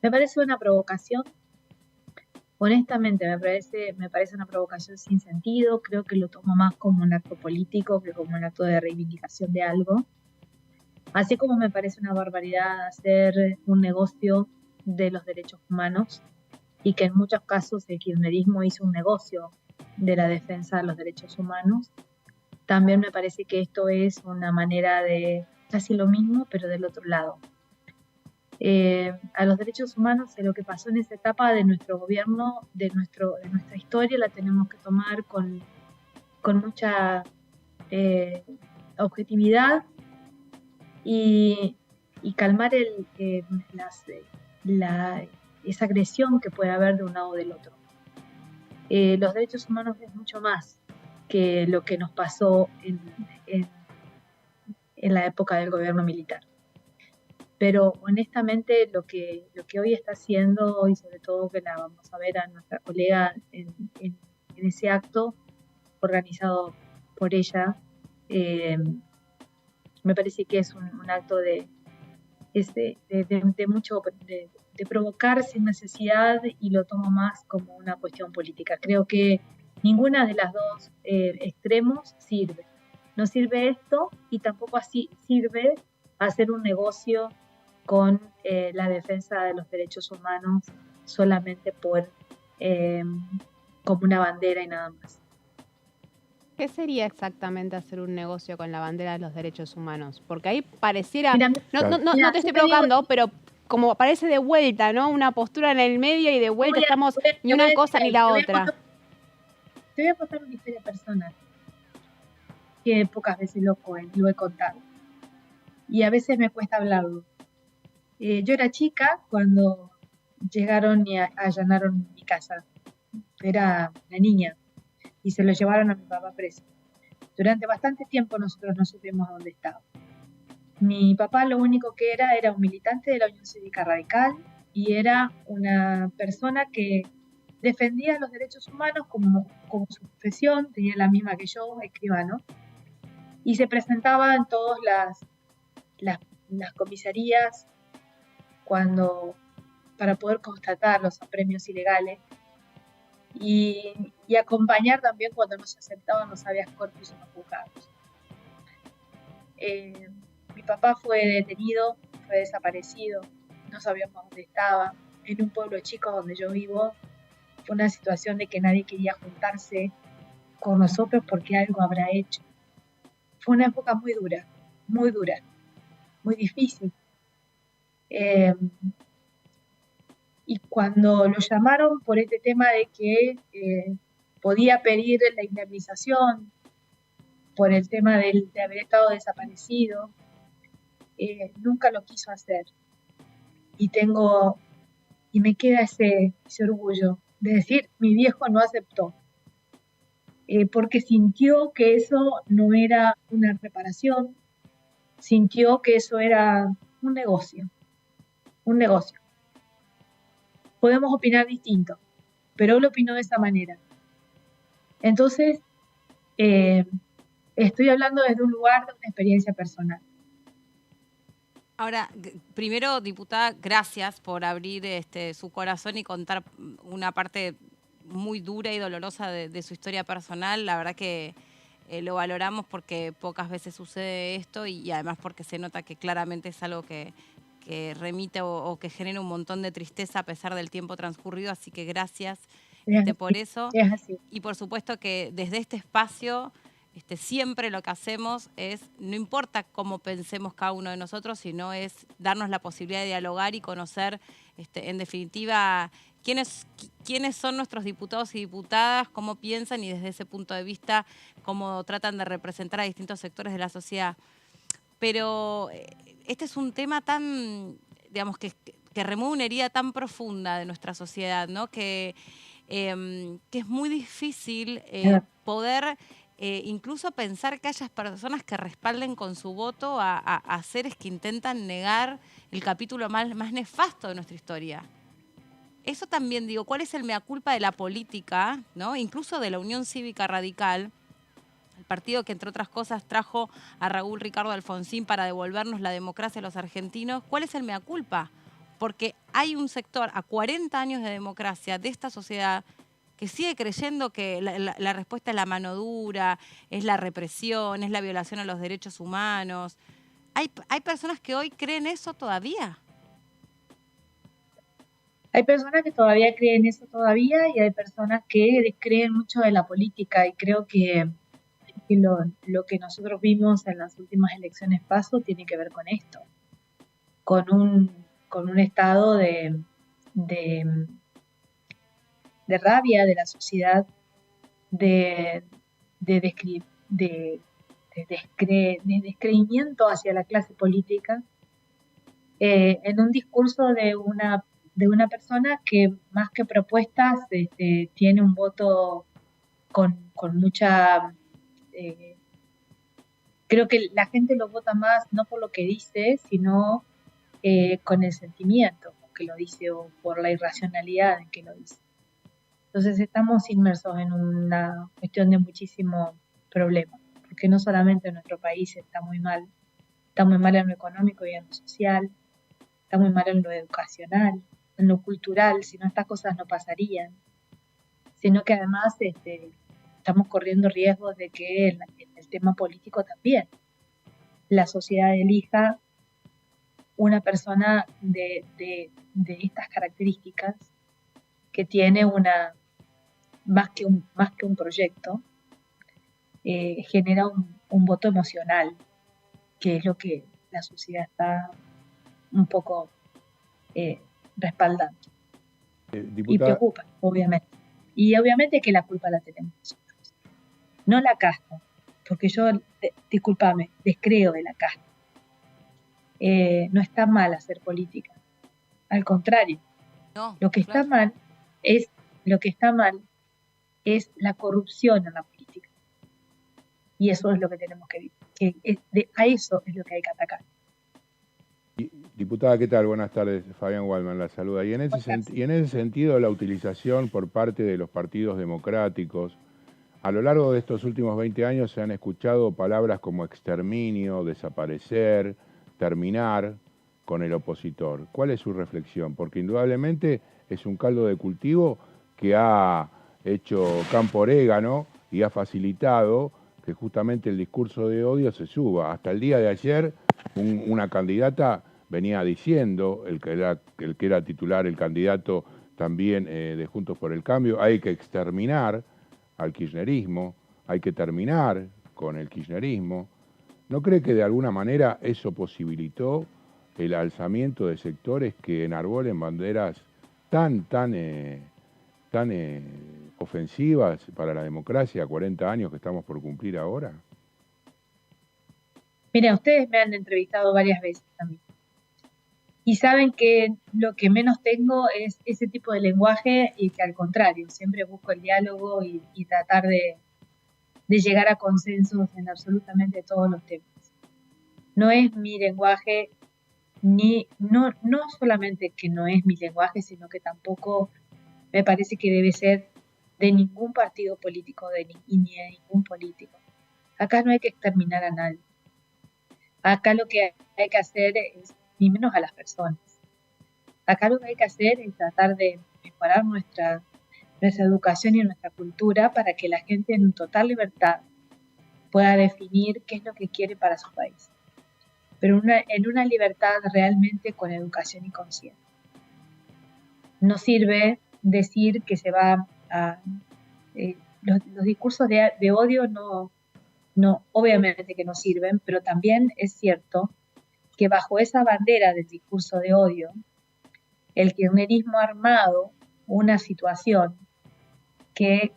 Me parece una provocación. Honestamente, me parece una provocación sin sentido. Creo que lo tomo más como un acto político que como un acto de reivindicación de algo. Así como me parece una barbaridad hacer un negocio de los derechos humanos, y que en muchos casos el kirchnerismo hizo un negocio de la defensa de los derechos humanos, también me parece que esto es una manera de casi lo mismo, pero del otro lado. A los derechos humanos, lo que pasó en esa etapa de nuestro gobierno, de nuestra historia, la tenemos que tomar con mucha objetividad, y calmar esa agresión que puede haber de un lado o del otro. Los derechos humanos es mucho más que lo que nos pasó en la época del gobierno militar. Pero honestamente lo que hoy está haciendo, y sobre todo que la vamos a ver a nuestra colega en ese acto organizado por ella, me parece que es un acto de provocar sin necesidad, y lo tomo más como una cuestión política. Creo que ninguna de las dos extremos sirve. No sirve esto, y tampoco así sirve hacer un negocio con la defensa de los derechos humanos solamente como una bandera y nada más. ¿Qué sería exactamente hacer un negocio con la bandera de los derechos humanos? Porque ahí pareciera, no te estoy provocando, pero como parece de vuelta, ¿no? Una postura en el medio, y de vuelta estamos ni una cosa ni la otra. Te voy a contar una historia personal, que pocas veces lo he contado, y a veces me cuesta hablarlo. Yo era chica cuando llegaron y allanaron mi casa. Era una niña, y se lo llevaron a mi papá preso. Durante bastante tiempo nosotros no supimos dónde estaba. Mi papá lo único que era un militante de la Unión Cívica Radical y era una persona que defendía los derechos humanos como su profesión, tenía la misma que yo, escribano, y se presentaba en todas las comisarías para poder constatar los apremios ilegales y acompañar también cuando no se aceptaban los habeas corpus en los juzgados. Mi papá fue detenido, fue desaparecido, no sabíamos dónde estaba. En un pueblo chico donde yo vivo, fue una situación de que nadie quería juntarse con nosotros porque algo habrá hecho. Fue una época muy dura, muy difícil. Y cuando lo llamaron por este tema de que podía pedir la indemnización por el tema de haber estado desaparecido, nunca lo quiso hacer. Y me queda ese orgullo de decir, mi viejo no aceptó, porque sintió que eso no era una reparación, sintió que eso era un negocio. Podemos opinar distinto, pero él opinó de esa manera. Entonces, estoy hablando desde un lugar de una experiencia personal. Ahora, primero, diputada, gracias por abrir su corazón y contar una parte muy dura y dolorosa de su historia personal. La verdad que lo valoramos porque pocas veces sucede esto y además porque se nota que claramente es algo que remite o que genera un montón de tristeza a pesar del tiempo transcurrido. Así que gracias por eso. Es así. Y por supuesto que desde este espacio siempre lo que hacemos es, no importa cómo pensemos cada uno de nosotros, sino es darnos la posibilidad de dialogar y conocer, en definitiva, quiénes son nuestros diputados y diputadas, cómo piensan y desde ese punto de vista, cómo tratan de representar a distintos sectores de la sociedad. Pero este es un tema tan, digamos, que remueve una herida tan profunda de nuestra sociedad, ¿no? Que es muy difícil poder incluso pensar que haya personas que respalden con su voto a seres que intentan negar el capítulo más nefasto de nuestra historia. Eso también, digo, ¿cuál es el mea culpa de la política, ¿no? Incluso de la Unión Cívica Radical, el partido que, entre otras cosas, trajo a Raúl Ricardo Alfonsín para devolvernos la democracia a los argentinos? ¿Cuál es el mea culpa? Porque hay un sector a 40 años de democracia de esta sociedad que sigue creyendo que la respuesta es la mano dura, es la represión, es la violación a los derechos humanos. ¿Hay personas que hoy creen eso todavía? Hay personas que todavía creen eso todavía y hay personas que descreen mucho de la política y creo que lo que nosotros vimos en las últimas elecciones PASO tiene que ver con esto, con un estado de rabia de la sociedad, de descreimiento hacia la clase política, en un discurso de una persona que más que propuestas tiene un voto con mucha... creo que la gente lo vota más no por lo que dice, sino con el sentimiento que lo dice o por la irracionalidad en que lo dice. Entonces estamos inmersos en una cuestión de muchísimo problema, porque no solamente nuestro país está muy mal en lo económico y en lo social, está muy mal en lo educacional, en lo cultural, si no estas cosas no pasarían, sino que además estamos corriendo riesgos de que en el tema político también la sociedad elija una persona de estas características que tiene más que un proyecto, genera un voto emocional, que es lo que la sociedad está un poco respaldando. Diputada, y preocupa, obviamente. Y obviamente que la culpa la tenemos nosotros, no la casta, porque yo, discúlpame, descreo de la casta. No está mal hacer política, al contrario. No, Lo que está mal es la corrupción en la política. Y eso es lo que tenemos que vivir, a eso es lo que hay que atacar. Diputada, ¿qué tal? Buenas tardes. Fabián Waldman la saluda. Y en ese sentido, la utilización por parte de los partidos democráticos, a lo largo de estos últimos 20 años se han escuchado palabras como exterminio, desaparecer, terminar con el opositor. ¿Cuál es su reflexión? Porque indudablemente es un caldo de cultivo que ha hecho campo orégano y ha facilitado que justamente el discurso de odio se suba. Hasta el día de ayer, una candidata venía diciendo, el que era titular, el candidato también de Juntos por el Cambio, hay que exterminar al kirchnerismo, hay que terminar con el kirchnerismo. ¿No cree que de alguna manera eso posibilitó el alzamiento de sectores que enarbolen banderas tan ofensivas para la democracia, 40 años que estamos por cumplir ahora? Mira, ustedes me han entrevistado varias veces también. Y saben que lo que menos tengo es ese tipo de lenguaje y que al contrario, siempre busco el diálogo y tratar de llegar a consensos en absolutamente todos los temas. No es mi lenguaje, no solamente que no es mi lenguaje, sino que tampoco me parece que debe ser de ningún partido político ni de ningún político. Acá no hay que exterminar a nadie. Acá lo que hay que hacer es, ni menos a las personas. Acá lo que hay que hacer es tratar de mejorar nuestra educación y nuestra cultura para que la gente en total libertad pueda definir qué es lo que quiere para su país. Pero en una libertad realmente con educación y conciencia. No sirve decir que se va a... los discursos de odio no, obviamente que no sirven, pero también es cierto que bajo esa bandera del discurso de odio, el kirchnerismo ha armado una situación que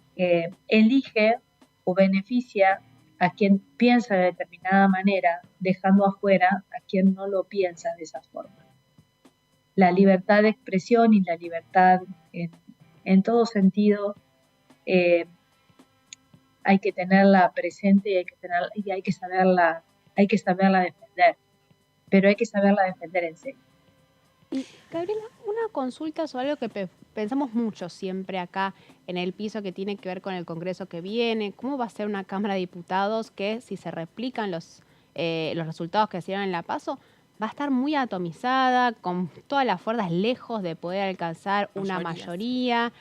elige o beneficia a quien piensa de determinada manera, dejando afuera a quien no lo piensa de esa forma. La libertad de expresión y la libertad en todo sentido hay que tenerla presente y hay que saberla defender, pero hay que saberla defender en serio. Y Gabriela, una consulta sobre algo que pensamos mucho siempre acá en el piso que tiene que ver con el Congreso que viene. ¿Cómo va a ser una Cámara de Diputados que, si se replican los resultados que se dieron en la PASO, va a estar muy atomizada, con todas las fuerzas lejos de poder alcanzar una mayoría?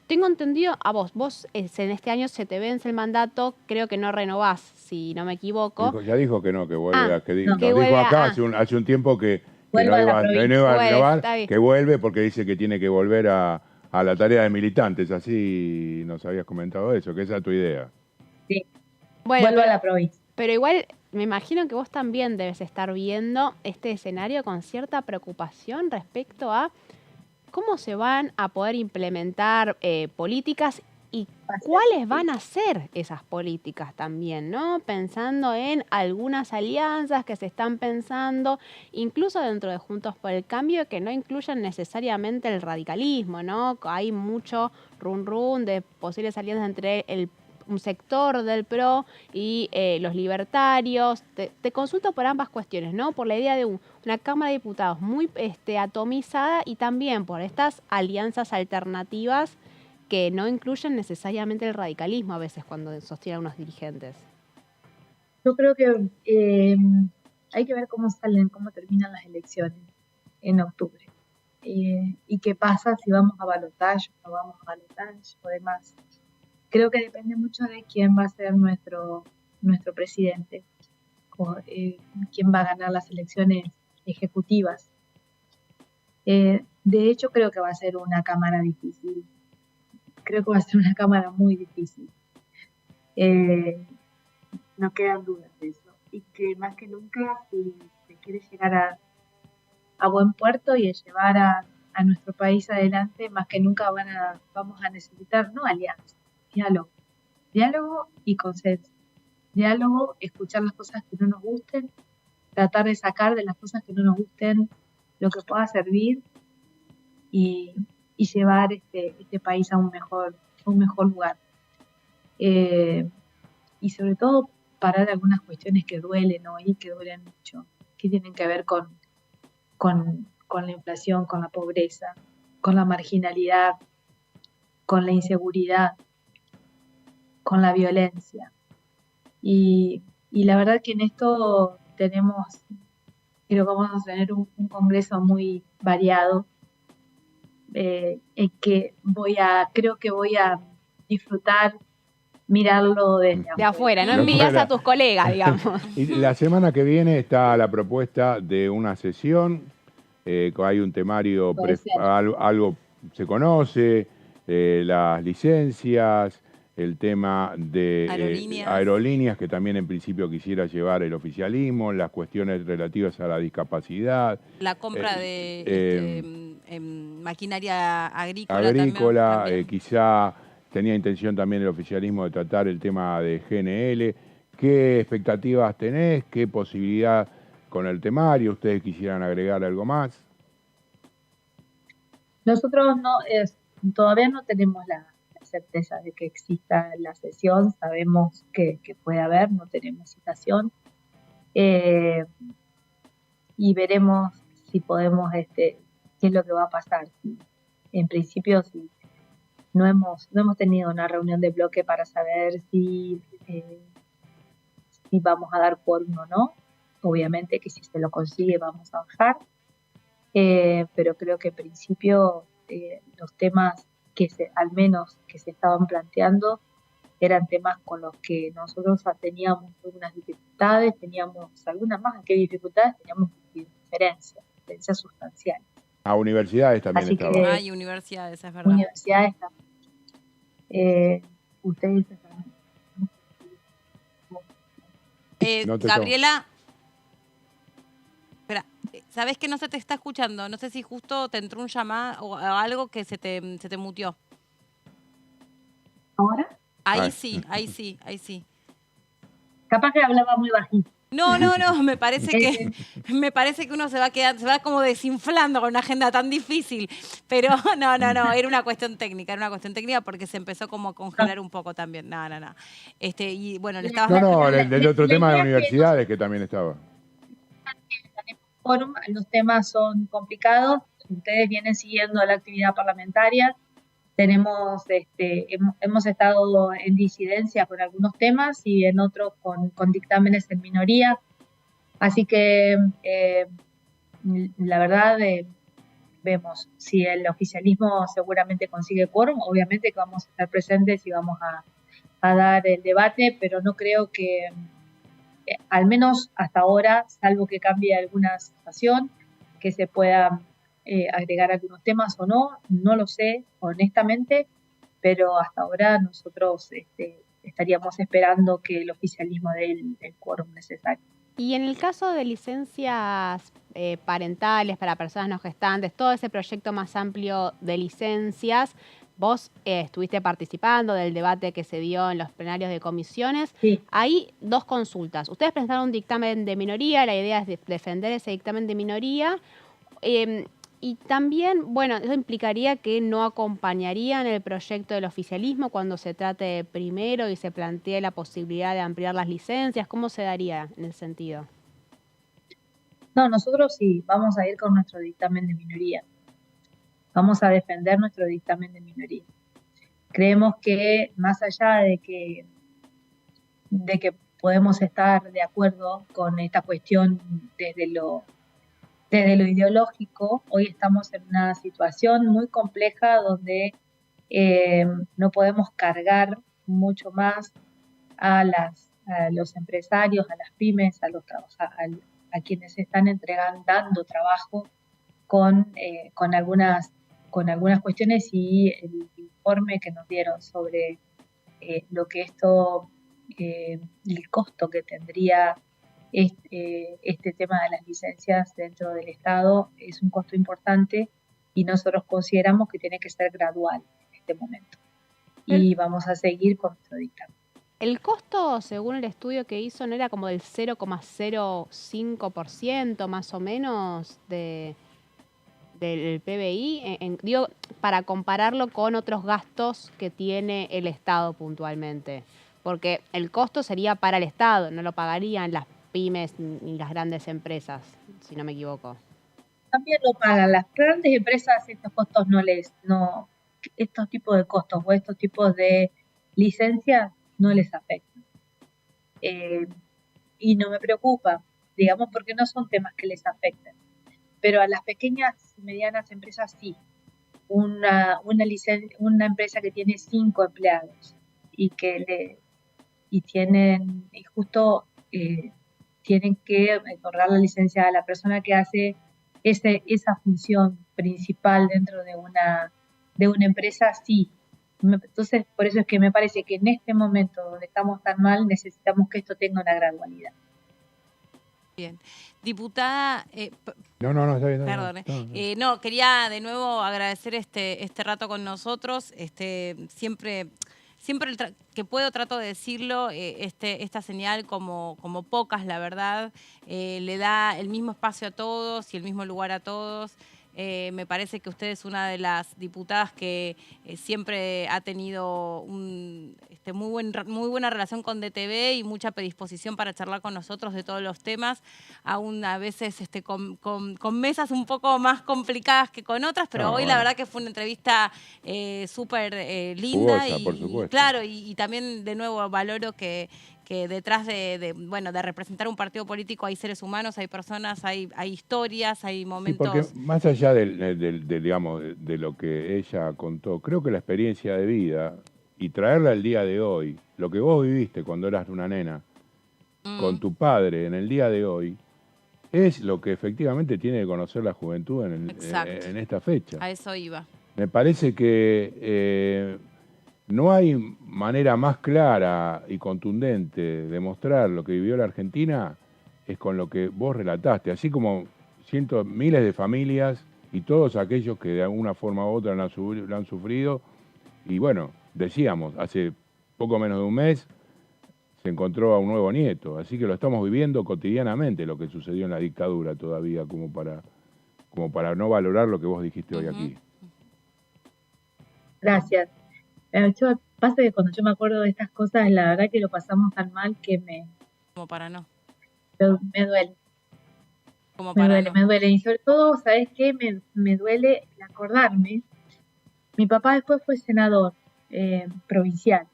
Tengo entendido, vos en este año se te vence el mandato, creo que no renovás, si no me equivoco. Ya dijo que no, que vuelve dijo acá hace un tiempo que no iba a renovar, que vuelve porque dice que tiene que volver a la tarea de militantes. Así nos habías comentado eso, que esa es tu idea. Sí, vuelvo a la provincia. Pero igual me imagino que vos también debes estar viendo este escenario con cierta preocupación respecto a cómo se van a poder implementar políticas y cuáles van a ser esas políticas también, ¿no? Pensando en algunas alianzas que se están pensando, incluso dentro de Juntos por el Cambio, que no incluyan necesariamente el radicalismo, ¿no? Hay mucho run de posibles alianzas entre un sector del PRO y los libertarios. Te consulto por ambas cuestiones, ¿no? Por la idea de una Cámara de Diputados muy atomizada y también por estas alianzas alternativas que no incluyen necesariamente el radicalismo a veces cuando sostienen unos dirigentes. Yo creo que hay que ver cómo terminan las elecciones en octubre. Y qué pasa si vamos a balotaje o no vamos a balotaje o demás. Creo que depende mucho de quién va a ser nuestro presidente, quién va a ganar las elecciones ejecutivas. De hecho, creo que va a ser una cámara difícil. Creo que va a ser una cámara muy difícil. No quedan dudas de eso. Y que más que nunca, si se quiere llegar a buen puerto y llevar a nuestro país adelante, más que nunca vamos a necesitar, no alianzas, diálogo y consenso. Diálogo, escuchar las cosas que no nos gusten, tratar de sacar de las cosas que no nos gusten lo que pueda servir y llevar este país a un mejor lugar. y sobre todo parar algunas cuestiones que duelen hoy, que duelen mucho, que tienen que ver con la inflación, con la pobreza, con la marginalidad, con la inseguridad, con la violencia. Y la verdad que en esto creo que vamos a tener un congreso muy variado, en que creo que voy a disfrutar mirarlo desde De afuera, no De envidias afuera. a tus colegas, digamos. Y la semana que viene está la propuesta de una sesión, hay un temario, Puede ser. algo se conoce, las licencias, el tema de aerolíneas, que también en principio quisiera llevar el oficialismo, las cuestiones relativas a la discapacidad. La compra de maquinaria agrícola también. Quizá tenía intención también el oficialismo de tratar el tema de GNL. ¿Qué expectativas tenés? ¿Qué posibilidad con el temario? ¿Ustedes quisieran agregar algo más? Nosotros todavía no tenemos la certeza de que exista la sesión, sabemos que puede haber, no tenemos citación, y veremos si podemos, qué es lo que va a pasar. En principio, si no hemos tenido una reunión de bloque para saber si vamos a dar quórum o no. Obviamente que si se lo consigue vamos a bajar, pero creo que en principio los temas al menos que se estaban planteando eran temas con los que nosotros teníamos algunas dificultades, teníamos algunas más que dificultades, teníamos diferencias sustanciales. A universidades también Así estaba. que, Hay universidades, es verdad. Universidades también. Ustedes No te Gabriela, espera, ¿sabés que no se te está escuchando? No sé si justo te entró un llamado o algo que se te muteó. ¿Ahora? Ahí sí. Capaz que hablaba muy bajito. No, me parece que uno se va como desinflando con una agenda tan difícil. Pero no, era una cuestión técnica, porque se empezó como a congelar un poco también. No. Y bueno, le estabas... No, el otro tema de universidades que también estaba. Los temas son complicados, ustedes vienen siguiendo la actividad parlamentaria, hemos estado en disidencia con algunos temas y en otros con dictámenes en minoría, así que la verdad vemos si el oficialismo seguramente consigue quórum, obviamente que vamos a estar presentes y vamos a dar el debate, pero no creo que al menos hasta ahora, salvo que cambie alguna situación, que se pueda agregar algunos temas o no lo sé honestamente, pero hasta ahora nosotros estaríamos esperando que el oficialismo dé el quórum necesario. Y en el caso de licencias parentales para personas no gestantes, todo ese proyecto más amplio de licencias, vos estuviste participando del debate que se dio en los plenarios de comisiones. Sí. Hay dos consultas. Ustedes presentaron un dictamen de minoría, la idea es defender ese dictamen de minoría. Y también, bueno, eso implicaría que no acompañarían el proyecto del oficialismo cuando se trate primero y se plantee la posibilidad de ampliar las licencias. ¿Cómo se daría en ese sentido? No, nosotros sí, vamos a ir con nuestro dictamen de minoría. Vamos a defender nuestro dictamen de minoría. Creemos que más allá de que podemos estar de acuerdo con esta cuestión desde lo ideológico, hoy estamos en una situación muy compleja donde no podemos cargar mucho más a los empresarios, a las pymes, a quienes están dando trabajo con algunas cuestiones, y el informe que nos dieron sobre lo que el costo que tendría este tema de las licencias dentro del Estado es un costo importante y nosotros consideramos que tiene que ser gradual en este momento. Y vamos a seguir con nuestro dictamen. El costo, según el estudio que hizo, ¿no era como del 0,05% más o menos del PBI? Digo, para compararlo con otros gastos que tiene el Estado puntualmente. Porque el costo sería para el Estado, no lo pagarían las pymes ni las grandes empresas, si no me equivoco. También lo pagan las grandes empresas, estos costos estos tipos de costos o estos tipos de licencias no les afectan. Y no me preocupa, digamos, porque no son temas que les afecten. Pero a las pequeñas y medianas empresas sí. Una empresa que tiene 5 empleados y tienen que otorgar la licencia a la persona que hace esa función principal dentro de una empresa, sí. Entonces, por eso es que me parece que en este momento donde estamos tan mal, necesitamos que esto tenga una gradualidad. Bien. Diputada, No, está bien. perdón. No, quería de nuevo agradecer este rato con nosotros. Siempre que puedo trato de decirlo, esta señal como pocas, la verdad, le da el mismo espacio a todos y el mismo lugar a todos. Me parece que usted es una de las diputadas que siempre ha tenido muy buena relación con DTV y mucha predisposición para charlar con nosotros de todos los temas, aún a veces con mesas un poco más complicadas que con otras, pero hoy la verdad que fue una entrevista súper linda. Jugosa, por supuesto. Claro, y también de nuevo valoro que detrás de representar un partido político hay seres humanos, hay personas, hay historias, hay momentos. Sí, porque más allá de lo que ella contó, creo que la experiencia de vida y traerla al día de hoy, lo que vos viviste cuando eras una nena, con tu padre en el día de hoy, es lo que efectivamente tiene que conocer la juventud en esta fecha. A eso iba. Me parece que no hay manera más clara y contundente de mostrar lo que vivió la Argentina es con lo que vos relataste, así como miles de familias y todos aquellos que de alguna forma u otra lo han sufrido. Y bueno, decíamos, hace poco menos de un mes se encontró a un nuevo nieto, así que lo estamos viviendo cotidianamente, lo que sucedió en la dictadura todavía, como para no valorar lo que vos dijiste hoy aquí. Gracias. Pasa que cuando yo me acuerdo de estas cosas, la verdad que lo pasamos tan mal que Como para no. Me duele. Me duele. Y sobre todo, ¿sabes qué? Me duele acordarme. Mi papá después fue senador provincial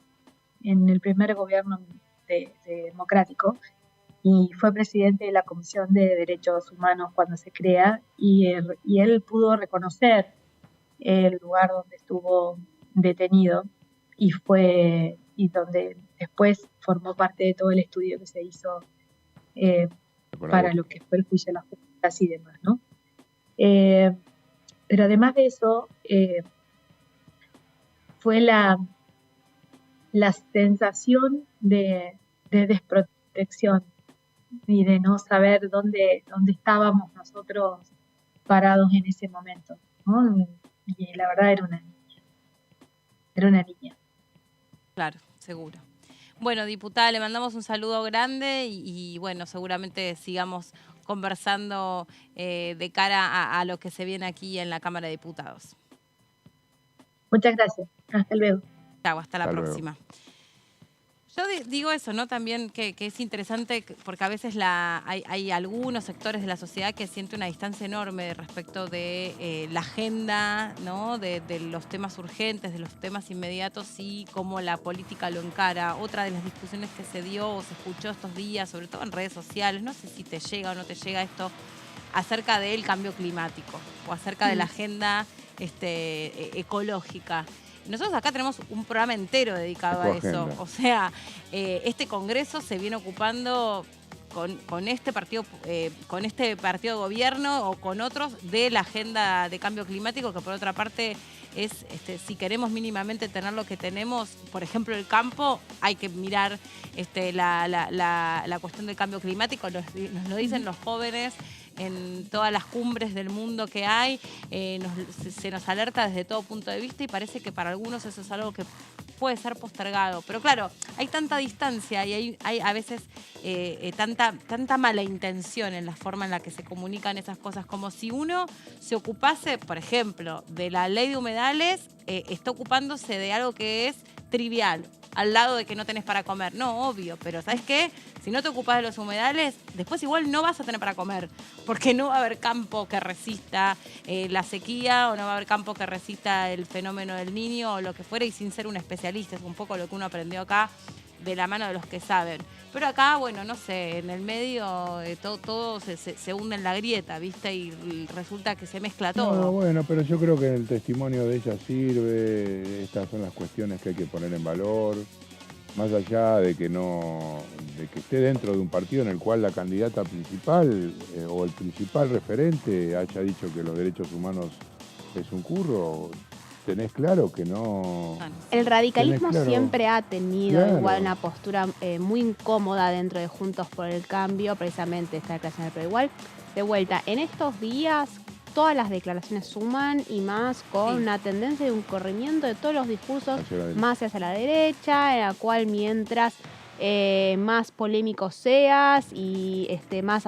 en el primer gobierno democrático y fue presidente de la Comisión de Derechos Humanos cuando se crea y él pudo reconocer el lugar donde estuvo detenido y donde después formó parte de todo el estudio que se hizo para lo que fue el juicio de las justas y demás, ¿no? Pero además de eso, fue la sensación de desprotección y de no saber dónde estábamos nosotros parados en ese momento, ¿no? Y la verdad era una niña. Claro, seguro. Bueno, diputada, le mandamos un saludo grande y bueno, seguramente sigamos conversando de cara a lo que se viene aquí en la Cámara de Diputados. Muchas gracias. Hasta luego. Chau, hasta la próxima. Yo digo eso, ¿no? También que es interesante porque a veces hay algunos sectores de la sociedad que sienten una distancia enorme respecto de la agenda, ¿no? De los temas urgentes, de los temas inmediatos y cómo la política lo encara. Otra de las discusiones que se dio o se escuchó estos días, sobre todo en redes sociales, no sé si te llega o no te llega esto, acerca del cambio climático o acerca de la agenda ecológica. Nosotros acá tenemos un programa entero dedicado a eso. O sea, este Congreso se viene ocupando con este partido de gobierno o con otros de la agenda de cambio climático, que por otra parte es, si queremos mínimamente tener lo que tenemos, por ejemplo el campo, hay que mirar la cuestión del cambio climático, nos lo dicen los jóvenes en todas las cumbres del mundo que hay, se nos alerta desde todo punto de vista y parece que para algunos eso es algo que puede ser postergado. Pero claro, hay tanta distancia y hay a veces tanta mala intención en la forma en la que se comunican esas cosas, como si uno se ocupase, por ejemplo, de la ley de humedales, está ocupándose de algo que es trivial. al lado de que no tenés para comer. No, obvio, pero ¿sabes qué? Si no te ocupás de los humedales, después igual no vas a tener para comer, porque no va a haber campo que resista la sequía o no va a haber campo que resista el fenómeno del Niño o lo que fuera, y sin ser un especialista, es un poco lo que uno aprendió acá de la mano de los que saben. Pero acá, bueno, no sé, en el medio todo se hunde en la grieta, ¿viste? Y resulta que se mezcla todo. No, bueno, pero yo creo que el testimonio de ella sirve, estas son las cuestiones que hay que poner en valor, más allá de que esté dentro de un partido en el cual la candidata principal o el principal referente haya dicho que los derechos humanos es un curro. Tenés claro que no... El radicalismo siempre ha tenido igual una postura muy incómoda dentro de Juntos por el Cambio, precisamente esta declaración. Pero igual, de vuelta, en estos días todas las declaraciones suman, y más con una tendencia de un corrimiento de todos los discursos más hacia la derecha, en la cual mientras más polémico seas y más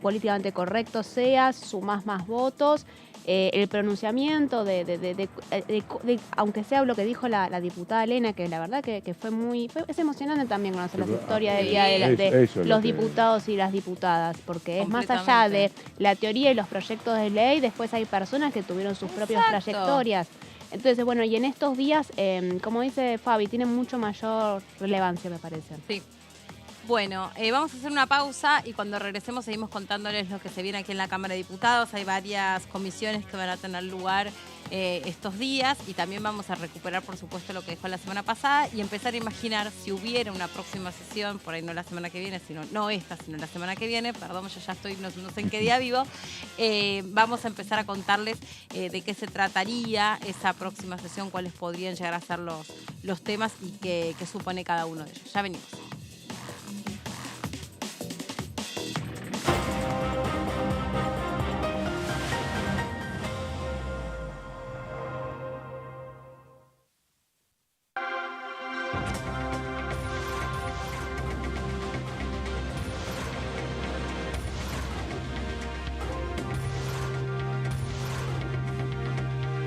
políticamente correcto seas, sumás más votos. El pronunciamiento aunque sea lo que dijo la diputada Elena, que la verdad que es emocionante también conocer las historias de los diputados y las diputadas, porque es más allá de la teoría y los proyectos de ley, después hay personas que tuvieron sus propias trayectorias. Entonces, bueno, y en estos días, como dice Fabi, tienen mucho mayor relevancia, me parece. Sí. Bueno, vamos a hacer una pausa y cuando regresemos seguimos contándoles lo que se viene aquí en la Cámara de Diputados. Hay varias comisiones que van a tener lugar estos días, y también vamos a recuperar, por supuesto, lo que dejó la semana pasada y empezar a imaginar si hubiera una próxima sesión, por ahí no la semana que viene, sino la semana que viene, perdón, yo ya estoy, no sé en qué día vivo. Vamos a empezar a contarles de qué se trataría esa próxima sesión, cuáles podrían llegar a ser los temas y qué supone cada uno de ellos. Ya venimos.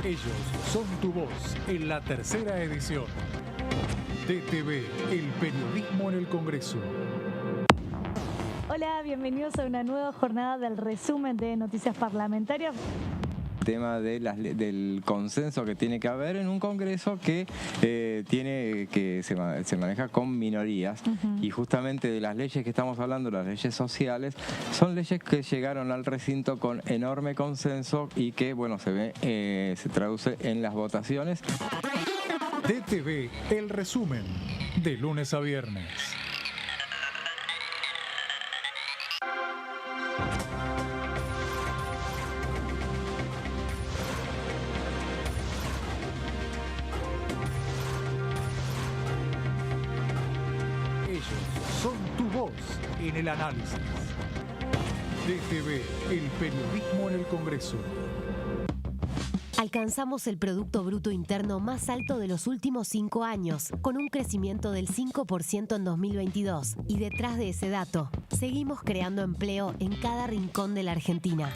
Ellos son tu voz en la tercera edición. DTV, el periodismo en el Congreso. Hola, bienvenidos a una nueva jornada del resumen de noticias parlamentarias. Tema del consenso que tiene que haber en un Congreso que se maneja con minorías. Y justamente de las leyes que estamos hablando, las leyes sociales, son leyes que llegaron al recinto con enorme consenso y que, bueno, se traduce en las votaciones. DTV, el resumen, de lunes a viernes. Son tu voz en el análisis. DTV, el periodismo en el Congreso. Alcanzamos el Producto Bruto Interno más alto de los últimos 5 años, con un crecimiento del 5% en 2022. Y detrás de ese dato, seguimos creando empleo en cada rincón de la Argentina.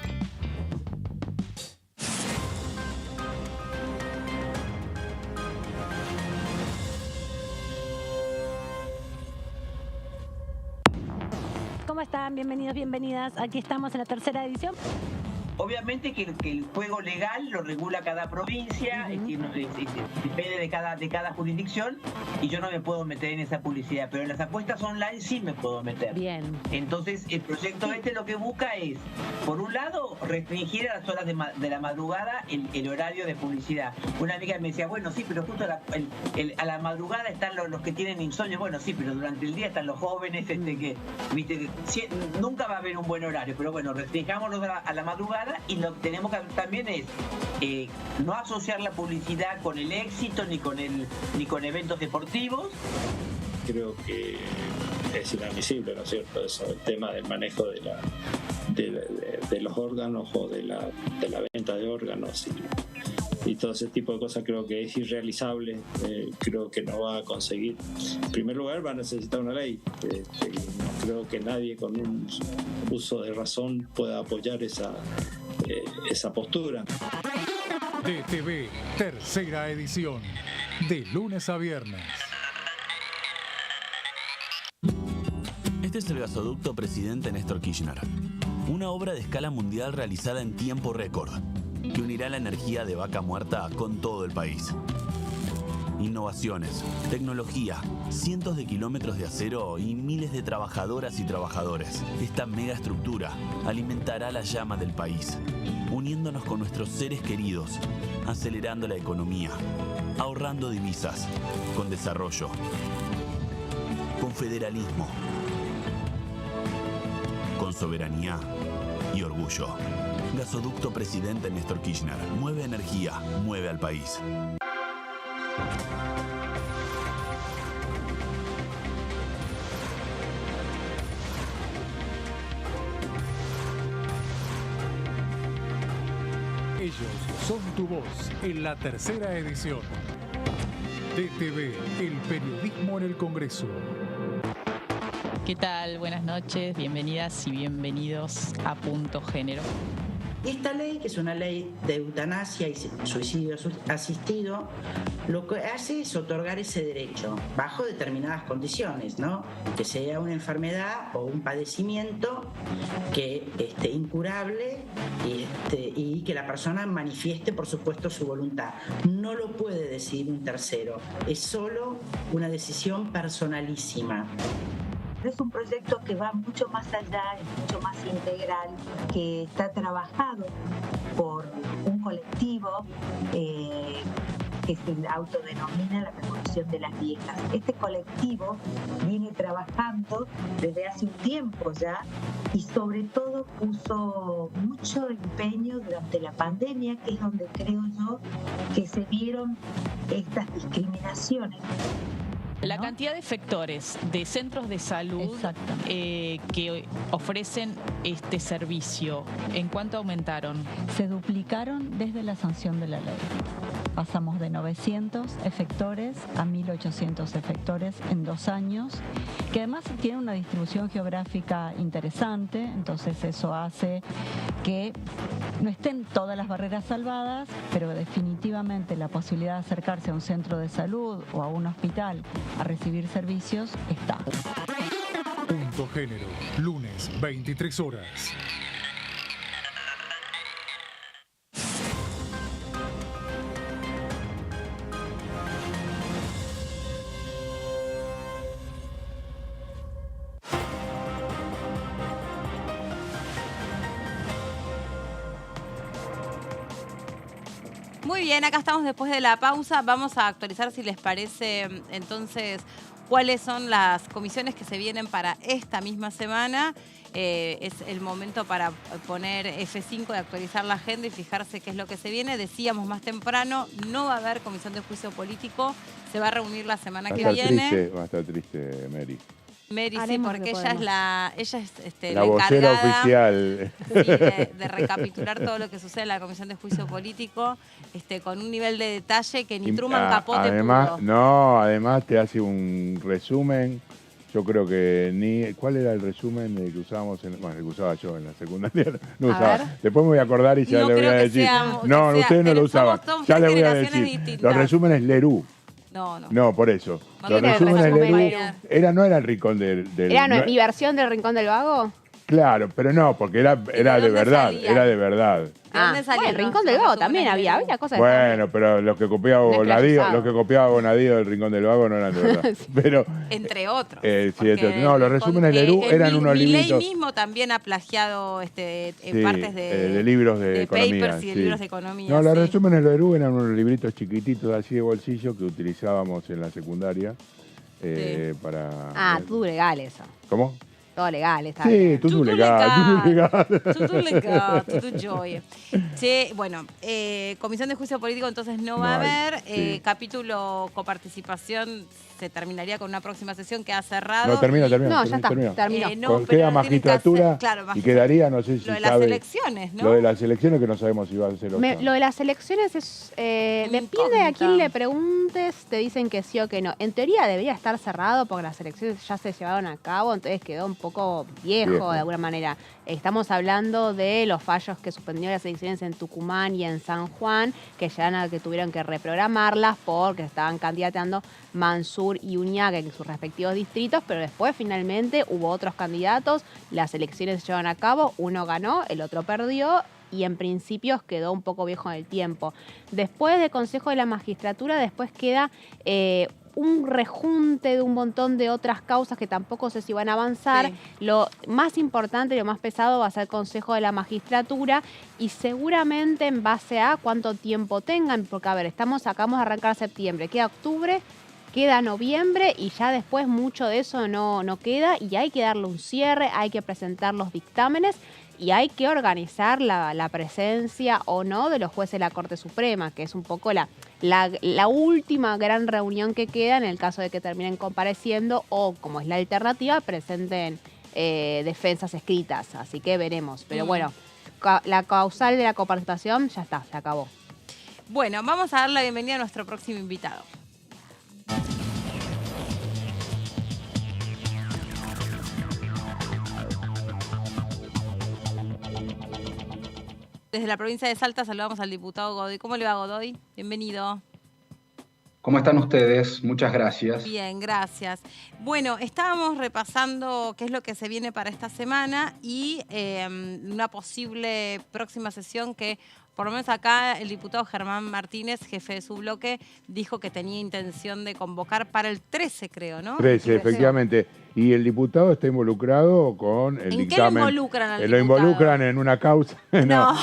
¿Cómo están? Bienvenidos, bienvenidas. Aquí estamos en la tercera edición. Obviamente que el juego legal lo regula cada provincia, depende de cada jurisdicción, y yo no me puedo meter en esa publicidad, pero en las apuestas online sí me puedo meter. Bien. Entonces el proyecto lo que busca es, por un lado, restringir a las horas de la madrugada el horario de publicidad. Una amiga me decía, bueno, sí, pero justo a la madrugada están los que tienen insomnio. Bueno, sí, pero durante el día están los jóvenes, nunca va a haber un buen horario, pero bueno, restringámoslo a la madrugada. Y lo que tenemos que hacer también es no asociar la publicidad con el éxito ni con eventos deportivos. Creo que es inadmisible, ¿no es cierto? Eso, el tema del manejo de los órganos o de la venta de órganos y todo ese tipo de cosas. Creo que es irrealizable, creo que no va a conseguir. En primer lugar, va a necesitar una ley. No creo que nadie con un uso de razón pueda apoyar esa postura. DTV, tercera edición, de lunes a viernes. Este es el gasoducto Presidente Néstor Kirchner, una obra de escala mundial realizada en tiempo récord, que unirá la energía de Vaca Muerta con todo el país. Innovaciones, tecnología, cientos de kilómetros de acero y miles de trabajadoras y trabajadores. Esta megaestructura alimentará la llama del país, uniéndonos con nuestros seres queridos, acelerando la economía, ahorrando divisas, con desarrollo, con federalismo, con soberanía y orgullo. Gasoducto Presidente Néstor Kirchner. Mueve energía, mueve al país. Ellos son tu voz en la tercera edición. DTV, el periodismo en el Congreso. ¿Qué tal? Buenas noches, bienvenidas y bienvenidos a Punto Género. Esta ley, que es una ley de eutanasia y suicidio asistido, lo que hace es otorgar ese derecho bajo determinadas condiciones, ¿no? Que sea una enfermedad o un padecimiento que incurable y que la persona manifieste, por supuesto, su voluntad. No lo puede decidir un tercero, es solo una decisión personalísima. Es un proyecto que va mucho más allá, es mucho más integral, que está trabajado por un colectivo que se autodenomina la Revolución de las Viejas. Este colectivo viene trabajando desde hace un tiempo ya y sobre todo puso mucho empeño durante la pandemia, que es donde creo yo que se vieron estas discriminaciones. La cantidad de efectores de centros de salud que ofrecen este servicio, ¿en cuánto aumentaron? Se duplicaron desde la sanción de la ley. Pasamos de 900 efectores a 1.800 efectores en 2 años, que además tiene una distribución geográfica interesante, entonces eso hace que no estén todas las barreras salvadas, pero definitivamente la posibilidad de acercarse a un centro de salud o a un hospital a recibir servicios está. Punto Género, lunes, 23 horas. Muy bien, acá estamos después de la pausa. Vamos a actualizar, si les parece, entonces, cuáles son las comisiones que se vienen para esta misma semana. Es el momento para poner F5 y actualizar la agenda y fijarse qué es lo que se viene. Decíamos más temprano, no va a haber comisión de juicio político. Se va a reunir la semana que viene. Va a estar triste, Mary. Mary, sí, porque ella es la vocera encargada, oficial. Sí, de recapitular todo lo que sucede en la Comisión de Juicio Político, con un nivel de detalle que ni Truman Capote pudo. No, además te hace un resumen. Yo creo que ni... ¿Cuál era el resumen que usábamos? El que usaba yo en la secundaria. No usaba. Después me voy a acordar y ya le voy a decir. Ustedes no lo usaban. Ya le voy a decir. Distintas. Los resúmenes Lerú. No, por eso. Los resúmenes Lerú no era el rincón del... ¿Era mi versión del Rincón del Vago? Claro, pero no, porque era de verdad, salía? era de verdad. ¿De dónde salió? Bueno, el Rincón del Vago también había cosas. Bueno, pero los que copiaba Bonadío del Rincón del Vago no eran de verdad. Pero, entre otros. Los resúmenes de Lerú eran unos libritos. Milei mismo también ha plagiado partes de libros de economía. Papers y de libros de economía. No, los resúmenes de Lerú eran unos libritos chiquititos así de bolsillo que utilizábamos en la secundaria para... todo legal eso. ¿Cómo? Todo legal, está bien. Sí, todo legal. Todo legal, todo joy. Sí, bueno, comisión de juicio político entonces no va a haber. Capítulo coparticipación se terminaría con una próxima sesión que ha cerrado. No, termina. No, ya está, terminó. Queda magistratura y quedaría, no sé si lo de sabe, las elecciones, ¿no? Lo de las elecciones que no sabemos si va a ser o no. Lo de las elecciones es... depende a quién le preguntes, te dicen que sí o que no. En teoría debería estar cerrado porque las elecciones ya se llevaron a cabo, entonces quedó un poco viejo de alguna manera. Estamos hablando de los fallos que suspendieron las elecciones en Tucumán y en San Juan, que llegaron a que tuvieron que reprogramarlas porque estaban candidateando Mansur y Uñaga en sus respectivos distritos, pero después finalmente hubo otros candidatos, las elecciones se llevaron a cabo, uno ganó, el otro perdió, y en principio quedó un poco viejo en el tiempo. Después del Consejo de la Magistratura, después queda un rejunte de un montón de otras causas que tampoco sé si van a avanzar. Sí. Lo más importante y lo más pesado va a ser el Consejo de la Magistratura, y seguramente en base a cuánto tiempo tengan, porque a ver, acabamos de arrancar septiembre, queda octubre, queda noviembre y ya después mucho de eso no queda, y hay que darle un cierre, hay que presentar los dictámenes y hay que organizar la presencia o no de los jueces de la Corte Suprema, que es un poco la última gran reunión que queda en el caso de que terminen compareciendo o, como es la alternativa, presenten defensas escritas. Así que veremos. Pero bueno, la causal de la coparticipación ya está, se acabó. Bueno, vamos a dar la bienvenida a nuestro próximo invitado. Desde la provincia de Salta saludamos al diputado Godoy. ¿Cómo le va, Godoy? Bienvenido. ¿Cómo están ustedes? Muchas gracias. Bien, gracias. Bueno, estábamos repasando qué es lo que se viene para esta semana y una posible próxima sesión que, por lo menos acá, el diputado Germán Martínez, jefe de su bloque, dijo que tenía intención de convocar para el 13, creo, ¿no? 13, efectivamente. Y el diputado está involucrado con el dictamen. ¿En qué lo involucran al Lo diputado? involucran en una causa. No,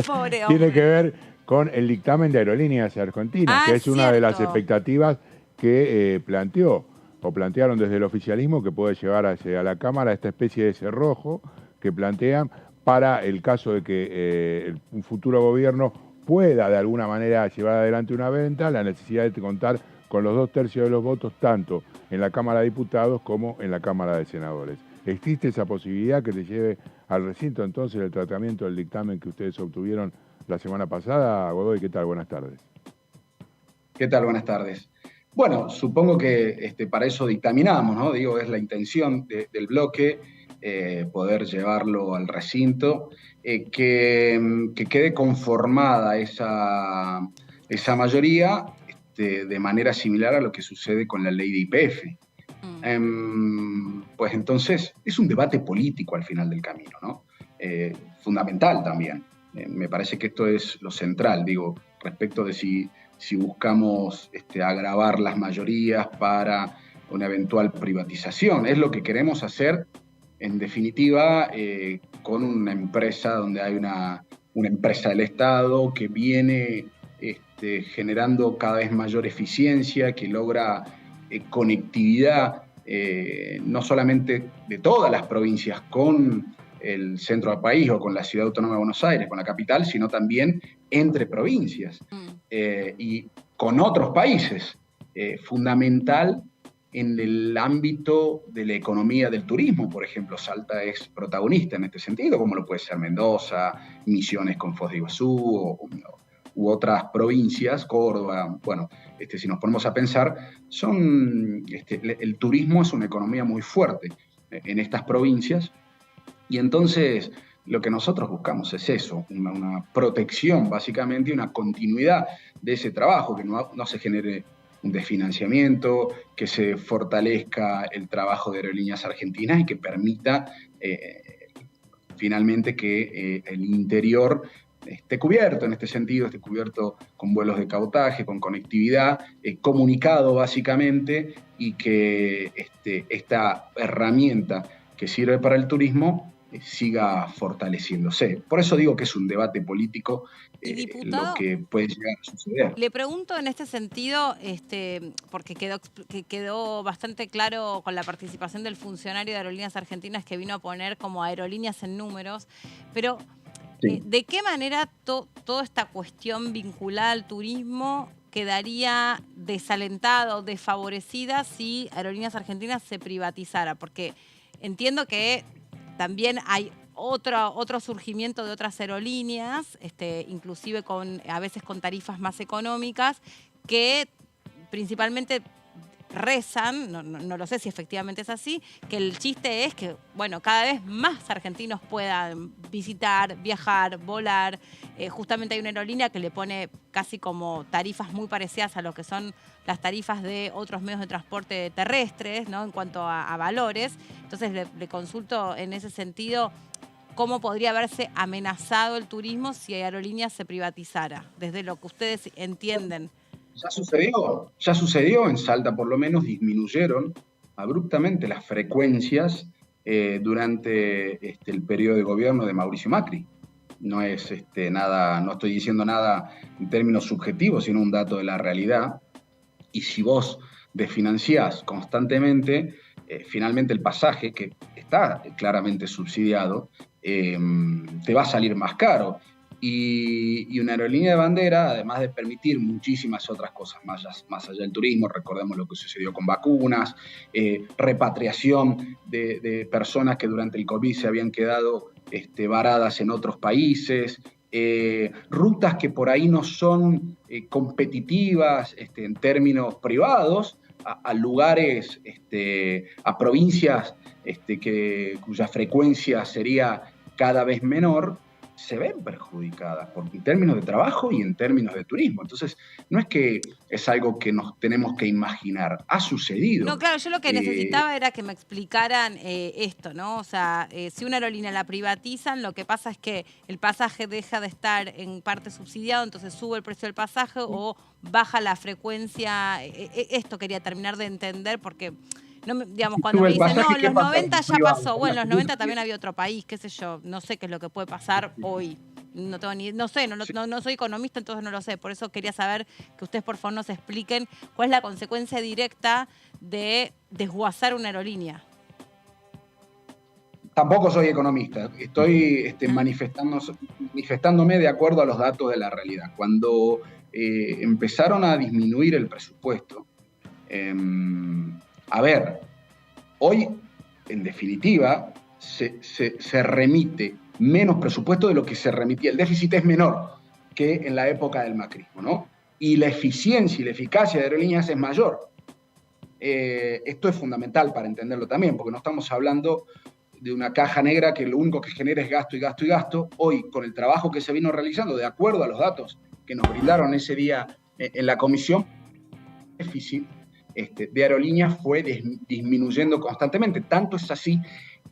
pobre hombre. Tiene que ver con el dictamen de Aerolíneas Argentinas, que es una de las expectativas que plantearon desde el oficialismo, que puede llevar hacia la Cámara esta especie de cerrojo que plantean para el caso de que un futuro gobierno pueda de alguna manera llevar adelante una venta, la necesidad de contar con los 2/3 de los votos tanto en la Cámara de Diputados como en la Cámara de Senadores. ¿Existe esa posibilidad que se lleve al recinto entonces el tratamiento del dictamen que ustedes obtuvieron la semana pasada? Godoy, ¿qué tal? Buenas tardes. ¿Qué tal? Buenas tardes. Bueno, supongo que para eso dictaminamos, ¿no? Digo, es la intención del bloque poder llevarlo al recinto, que quede conformada esa mayoría de manera similar a lo que sucede con la ley de YPF. Pues entonces es un debate político al final del camino, ¿no? Fundamental también. Me parece que esto es lo central, digo, respecto de si buscamos agravar las mayorías para una eventual privatización. Es lo que queremos hacer, en definitiva, con una empresa donde hay una empresa del Estado que viene generando cada vez mayor eficiencia, que logra conectividad no solamente de todas las provincias con el centro del país o con la Ciudad Autónoma de Buenos Aires, con la capital, sino también entre provincias y con otros países. Fundamental en el ámbito de la economía del turismo, por ejemplo. Salta es protagonista en este sentido, como lo puede ser Mendoza, Misiones con Foz de Iguazú u otras provincias, Córdoba. Bueno, si nos ponemos a pensar, el turismo es una economía muy fuerte en estas provincias, y entonces lo que nosotros buscamos es eso, una protección básicamente y una continuidad de ese trabajo, que no se genere un desfinanciamiento, que se fortalezca el trabajo de Aerolíneas Argentinas y que permita finalmente que el interior esté cubierto en este sentido, esté cubierto con vuelos de cabotaje, con conectividad, comunicado básicamente, y que esta herramienta que sirve para el turismo siga fortaleciéndose. Por eso digo que es un debate político lo que puede llegar a suceder. Le pregunto en este sentido, porque quedó bastante claro con la participación del funcionario de Aerolíneas Argentinas que vino a poner como aerolíneas en números, pero sí, ¿de qué manera toda esta cuestión vinculada al turismo quedaría desalentada o desfavorecida si Aerolíneas Argentinas se privatizara? Porque entiendo que también hay otro surgimiento de otras aerolíneas, inclusive a veces con tarifas más económicas, que principalmente rezan, no lo sé si efectivamente es así, que el chiste es que, bueno, cada vez más argentinos puedan visitar, viajar, volar. Justamente hay una aerolínea que le pone casi como tarifas muy parecidas a lo que son las tarifas de otros medios de transporte terrestres, ¿no? En cuanto a valores. Entonces le consulto en ese sentido cómo podría verse amenazado el turismo si Aerolíneas se privatizara, desde lo que ustedes entienden. Ya sucedió en Salta, por lo menos disminuyeron abruptamente las frecuencias durante el periodo de gobierno de Mauricio Macri. No es nada, no estoy diciendo nada en términos subjetivos, sino un dato de la realidad. Y si vos desfinanciás constantemente, finalmente el pasaje, que está claramente subsidiado, te va a salir más caro. Y una aerolínea de bandera, además de permitir muchísimas otras cosas más allá del turismo, recordemos lo que sucedió con vacunas, repatriación de personas que durante el COVID se habían quedado varadas en otros países, rutas que por ahí no son competitivas en términos privados, a lugares, a provincias cuya frecuencia sería cada vez menor, se ven perjudicadas en términos de trabajo y en términos de turismo. Entonces, no es que es algo que nos tenemos que imaginar, ha sucedido. No, claro, yo lo que necesitaba era que me explicaran esto, ¿no? O sea, si una aerolínea la privatizan, lo que pasa es que el pasaje deja de estar en parte subsidiado, entonces sube el precio del pasaje o baja la frecuencia. Esto quería terminar de entender porque... No, digamos, cuando me dicen, no, en los 90 ya pasó. Bueno, en los 90 también había otro país, qué sé yo. No sé qué es lo que puede pasar hoy. No tengo no soy economista, entonces no lo sé. Por eso quería saber que ustedes, por favor, nos expliquen cuál es la consecuencia directa de desguazar una aerolínea. Tampoco soy economista. Estoy manifestándome de acuerdo a los datos de la realidad. Cuando empezaron a disminuir el presupuesto, a ver, hoy, en definitiva, se remite menos presupuesto de lo que se remitía. El déficit es menor que en la época del macrismo, ¿no? Y la eficiencia y la eficacia de aerolíneas es mayor. Esto es fundamental para entenderlo también, porque no estamos hablando de una caja negra que lo único que genera es gasto y gasto y gasto. Hoy, con el trabajo que se vino realizando, de acuerdo a los datos que nos brindaron ese día en la comisión, el déficit de aerolíneas fue disminuyendo constantemente. Tanto es así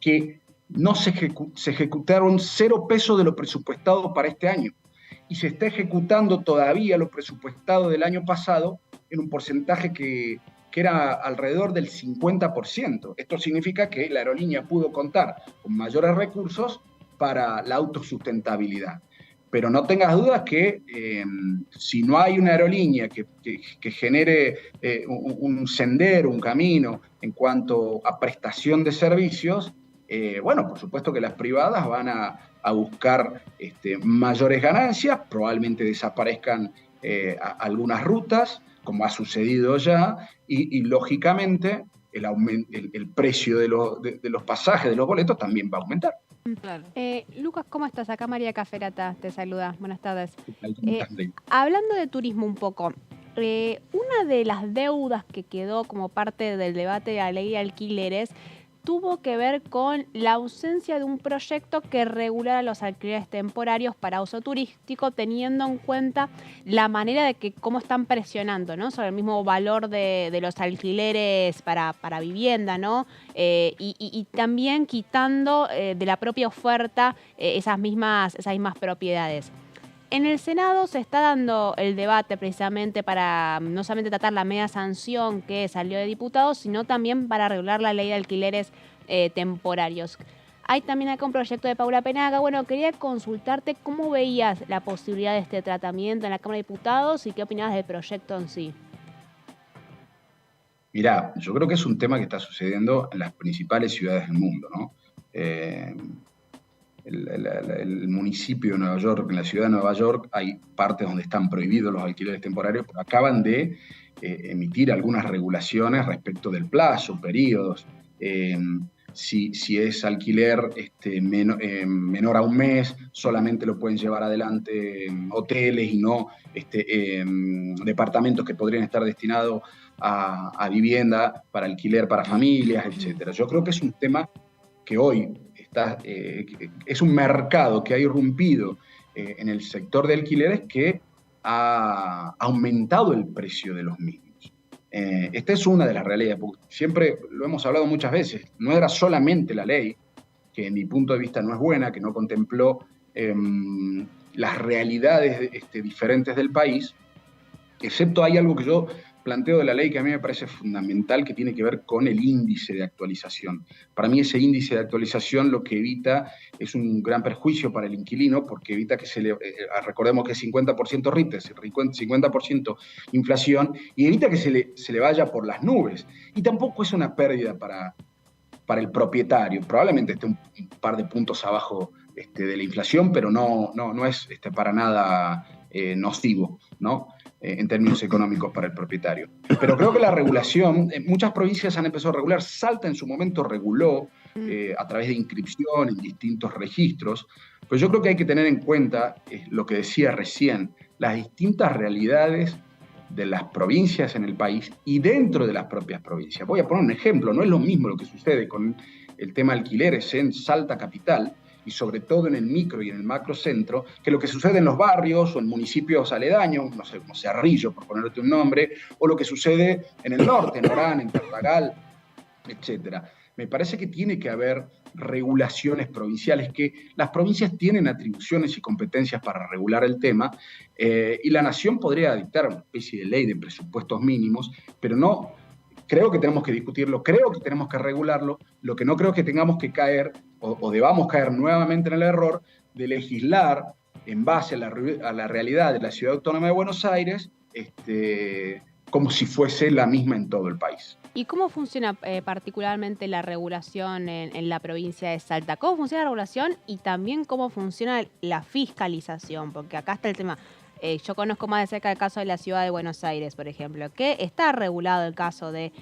que no se ejecutaron 0 pesos de lo presupuestado para este año. Y se está ejecutando todavía lo presupuestado del año pasado en un porcentaje que era alrededor del 50%. Esto significa que la aerolínea pudo contar con mayores recursos para la autosustentabilidad. Pero no tengas dudas que si no hay una aerolínea que genere un sendero, un camino en cuanto a prestación de servicios, bueno, por supuesto que las privadas van a buscar mayores ganancias, probablemente desaparezcan algunas rutas, como ha sucedido ya, y lógicamente el precio de los pasajes, de los boletos, también va a aumentar. Claro. Lucas, ¿cómo estás? Acá María Caferata te saluda. Buenas tardes. Hablando de turismo un poco, una de las deudas que quedó como parte del debate de la ley de alquileres tuvo que ver con la ausencia de un proyecto que regulara los alquileres temporarios para uso turístico, teniendo en cuenta la manera de que cómo están presionando, ¿no?, sobre el mismo valor de los alquileres para vivienda, ¿no? Y también quitando de la propia oferta esas mismas propiedades. En el Senado se está dando el debate precisamente para no solamente tratar la media sanción que salió de diputados, sino también para regular la ley de alquileres temporarios. Hay también acá un proyecto de Paula Penaga. Bueno, quería consultarte cómo veías la posibilidad de este tratamiento en la Cámara de Diputados y qué opinabas del proyecto en sí. Mirá, yo creo que es un tema que está sucediendo en las principales ciudades del mundo, ¿no? El municipio de Nueva York, en la ciudad de Nueva York, hay partes donde están prohibidos los alquileres temporarios, pero acaban de emitir algunas regulaciones respecto del plazo, periodos. si es alquiler menor a un mes, solamente lo pueden llevar adelante hoteles y no departamentos que podrían estar destinados a vivienda para alquiler para familias, etc. Yo creo que es un tema que hoy es un mercado que ha irrumpido en el sector de alquileres que ha aumentado el precio de los mismos. Esta es una de las realidades, porque siempre lo hemos hablado muchas veces, no era solamente la ley, que en mi punto de vista no es buena, que no contempló las realidades diferentes del país, excepto hay algo que yo planteo de la ley que a mí me parece fundamental, que tiene que ver con el índice de actualización. Para mí ese índice de actualización lo que evita es un gran perjuicio para el inquilino, porque evita que recordemos que es 50% RIT, es 50% inflación, y evita que se le vaya por las nubes. Y tampoco es una pérdida para el propietario. Probablemente esté un par de puntos abajo de la inflación, pero no es para nada nocivo, ¿no? En términos económicos para el propietario. Pero creo que la regulación, muchas provincias han empezado a regular, Salta en su momento reguló a través de inscripción en distintos registros, pero yo creo que hay que tener en cuenta lo que decía recién, las distintas realidades de las provincias en el país y dentro de las propias provincias. Voy a poner un ejemplo, no es lo mismo lo que sucede con el tema alquileres en Salta capital, y sobre todo en el micro y en el macrocentro, que lo que sucede en los barrios o en municipios aledaños, no sé, como Cerrillo, por ponerte un nombre, o lo que sucede en el norte, en Orán, en Tartagal, etc. Me parece que tiene que haber regulaciones provinciales, que las provincias tienen atribuciones y competencias para regular el tema, y la nación podría dictar una especie de ley de presupuestos mínimos, pero no. Creo que tenemos que discutirlo, creo que tenemos que regularlo, lo que no creo es que tengamos que caer o debamos caer nuevamente en el error de legislar en base a la realidad de la Ciudad Autónoma de Buenos Aires como si fuese la misma en todo el país. ¿Y cómo funciona particularmente la regulación en la provincia de Salta? ¿Cómo funciona la regulación y también cómo funciona la fiscalización? Porque acá está el tema. Yo conozco más de cerca el caso de la ciudad de Buenos Aires, por ejemplo, que está regulado el caso de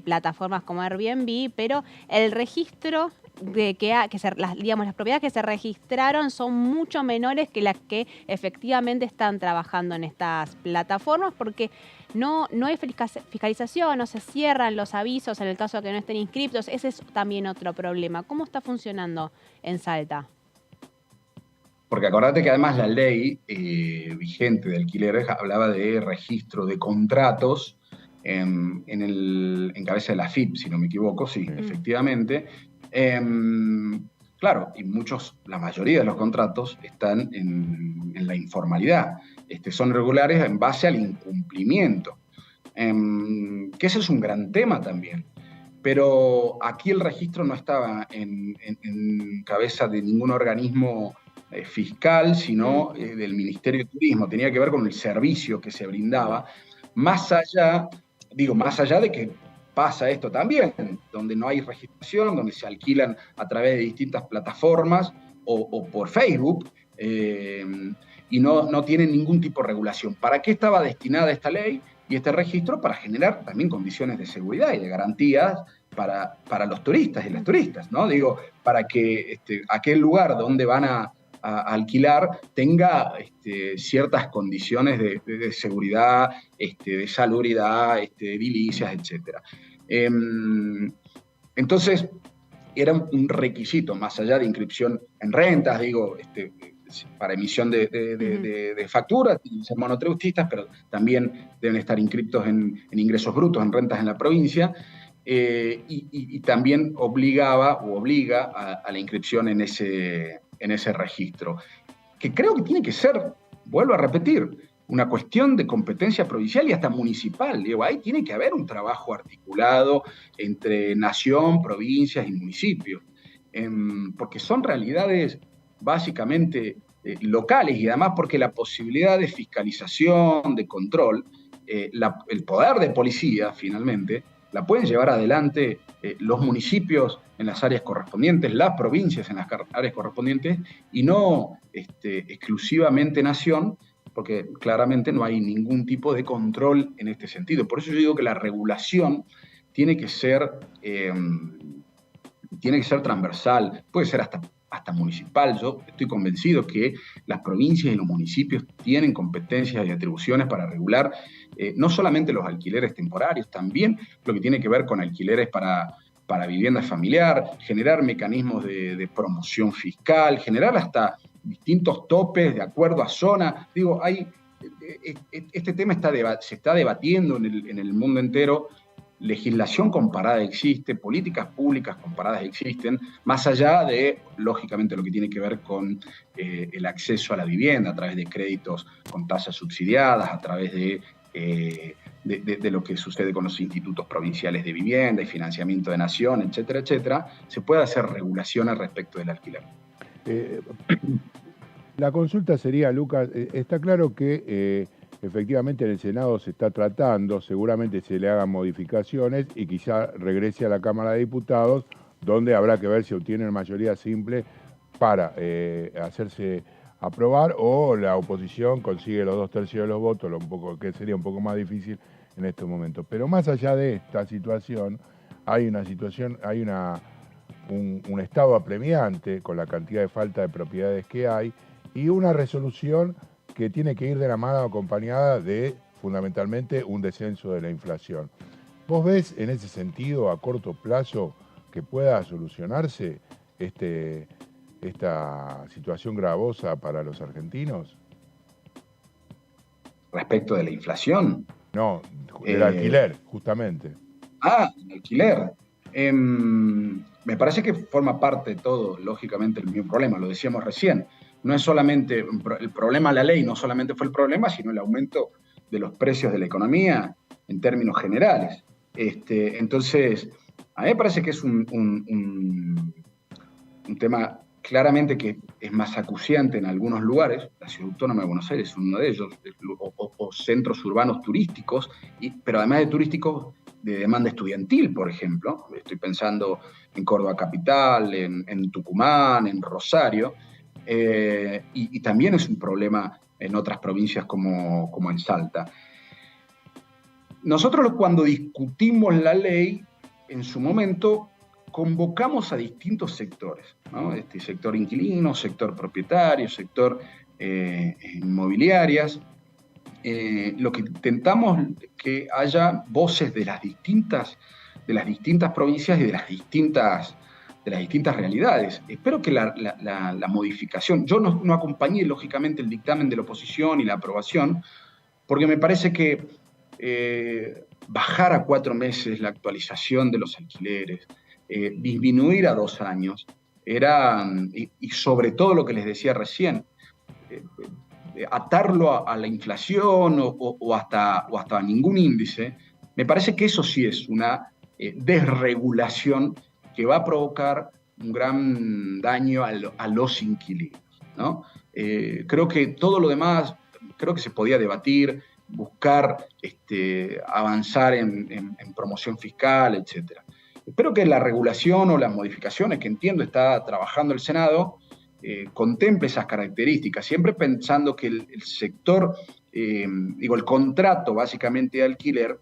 plataformas como Airbnb, pero el registro de las propiedades que se registraron son mucho menores que las que efectivamente están trabajando en estas plataformas, porque no hay fiscalización, no se cierran los avisos en el caso de que no estén inscriptos. Ese es también otro problema. ¿Cómo está funcionando en Salta? Porque acordate que además la ley vigente de alquileres hablaba de registro de contratos en cabeza de la FIP, si no me equivoco, sí, efectivamente. Claro, y la mayoría de los contratos están en la informalidad. Son regulares en base al incumplimiento. Que ese es un gran tema también. Pero aquí el registro no estaba en cabeza de ningún organismo fiscal, sino del Ministerio de Turismo. Tenía que ver con el servicio que se brindaba, más allá de que pasa esto también, donde no hay registración, donde se alquilan a través de distintas plataformas o por Facebook, y no tienen ningún tipo de regulación. ¿Para qué estaba destinada esta ley y este registro? Para generar también condiciones de seguridad y de garantías para los turistas y las turistas, ¿no? Digo, para que aquel lugar donde van a alquilar tenga ciertas condiciones de seguridad, de salubridad, edilicias, etc. Entonces, era un requisito, más allá de inscripción en rentas, digo, para emisión de facturas, tienen que ser monotributistas, pero también deben estar inscriptos en ingresos brutos, en rentas en la provincia, y también obliga a la inscripción en ese registro, que creo que tiene que ser, vuelvo a repetir, una cuestión de competencia provincial y hasta municipal. Digo, ahí tiene que haber un trabajo articulado entre nación, provincias y municipios, porque son realidades básicamente locales, y además porque la posibilidad de fiscalización, de control, el poder de policía finalmente, la pueden llevar adelante los municipios en las áreas correspondientes, las provincias en las áreas correspondientes, y no exclusivamente nación, porque claramente no hay ningún tipo de control en este sentido. Por eso yo digo que la regulación tiene que ser tiene que ser transversal, puede ser hasta municipal. Yo estoy convencido que las provincias y los municipios tienen competencias y atribuciones para regular no solamente los alquileres temporarios, también lo que tiene que ver con alquileres para vivienda familiar, generar mecanismos de promoción fiscal, generar hasta distintos topes de acuerdo a zona. Digo, este tema se está debatiendo en el mundo entero. Legislación comparada existe, políticas públicas comparadas existen, más allá de, lógicamente, lo que tiene que ver con el acceso a la vivienda a través de créditos con tasas subsidiadas, a través de lo que sucede con los institutos provinciales de vivienda y financiamiento de nación, etcétera, etcétera. Se puede hacer regulación al respecto del alquiler. La consulta sería, Lucas, está claro que efectivamente en el Senado se está tratando, seguramente se le hagan modificaciones y quizá regrese a la Cámara de Diputados, donde habrá que ver si obtienen mayoría simple para hacerse aprobar, o la oposición consigue los 2/3 de los votos, que sería un poco más difícil en estos momentos. Pero más allá de esta situación, hay un estado apremiante con la cantidad de falta de propiedades que hay y una resolución que tiene que ir de la mano acompañada de, fundamentalmente, un descenso de la inflación. ¿Vos ves en ese sentido, a corto plazo, que pueda solucionarse esta situación gravosa para los argentinos? ¿Respecto de la inflación? No, del alquiler, justamente. El alquiler. Me parece que forma parte de todo, lógicamente, el mismo problema, lo decíamos recién. No es solamente el problema de la ley, no solamente fue el problema, sino el aumento de los precios de la economía en términos generales. Entonces, a mí me parece que es un tema claramente que es más acuciante en algunos lugares. La Ciudad Autónoma de Buenos Aires es uno de ellos, o centros urbanos turísticos, pero además de turísticos, de demanda estudiantil, por ejemplo. Estoy pensando en Córdoba Capital, en Tucumán, en Rosario. Y también es un problema en otras provincias como en Salta. Nosotros, cuando discutimos la ley, en su momento convocamos a distintos sectores, ¿no? Sector inquilino, sector propietario, sector inmobiliarias. Lo que intentamos es que haya voces de las distintas provincias y de las distintas realidades. Espero que la modificación, yo no acompañé lógicamente el dictamen de la oposición y la aprobación, porque me parece que bajar a 4 meses la actualización de los alquileres, disminuir a 2 años, y sobre todo lo que les decía recién, atarlo a la inflación o hasta ningún índice, me parece que eso sí es una desregulación que va a provocar un gran daño a los inquilinos, ¿no? Creo que todo lo demás, creo que se podía debatir, buscar avanzar en promoción fiscal, etc. Espero que la regulación o las modificaciones que entiendo está trabajando el Senado contemple esas características, siempre pensando que el sector, el contrato básicamente de alquiler,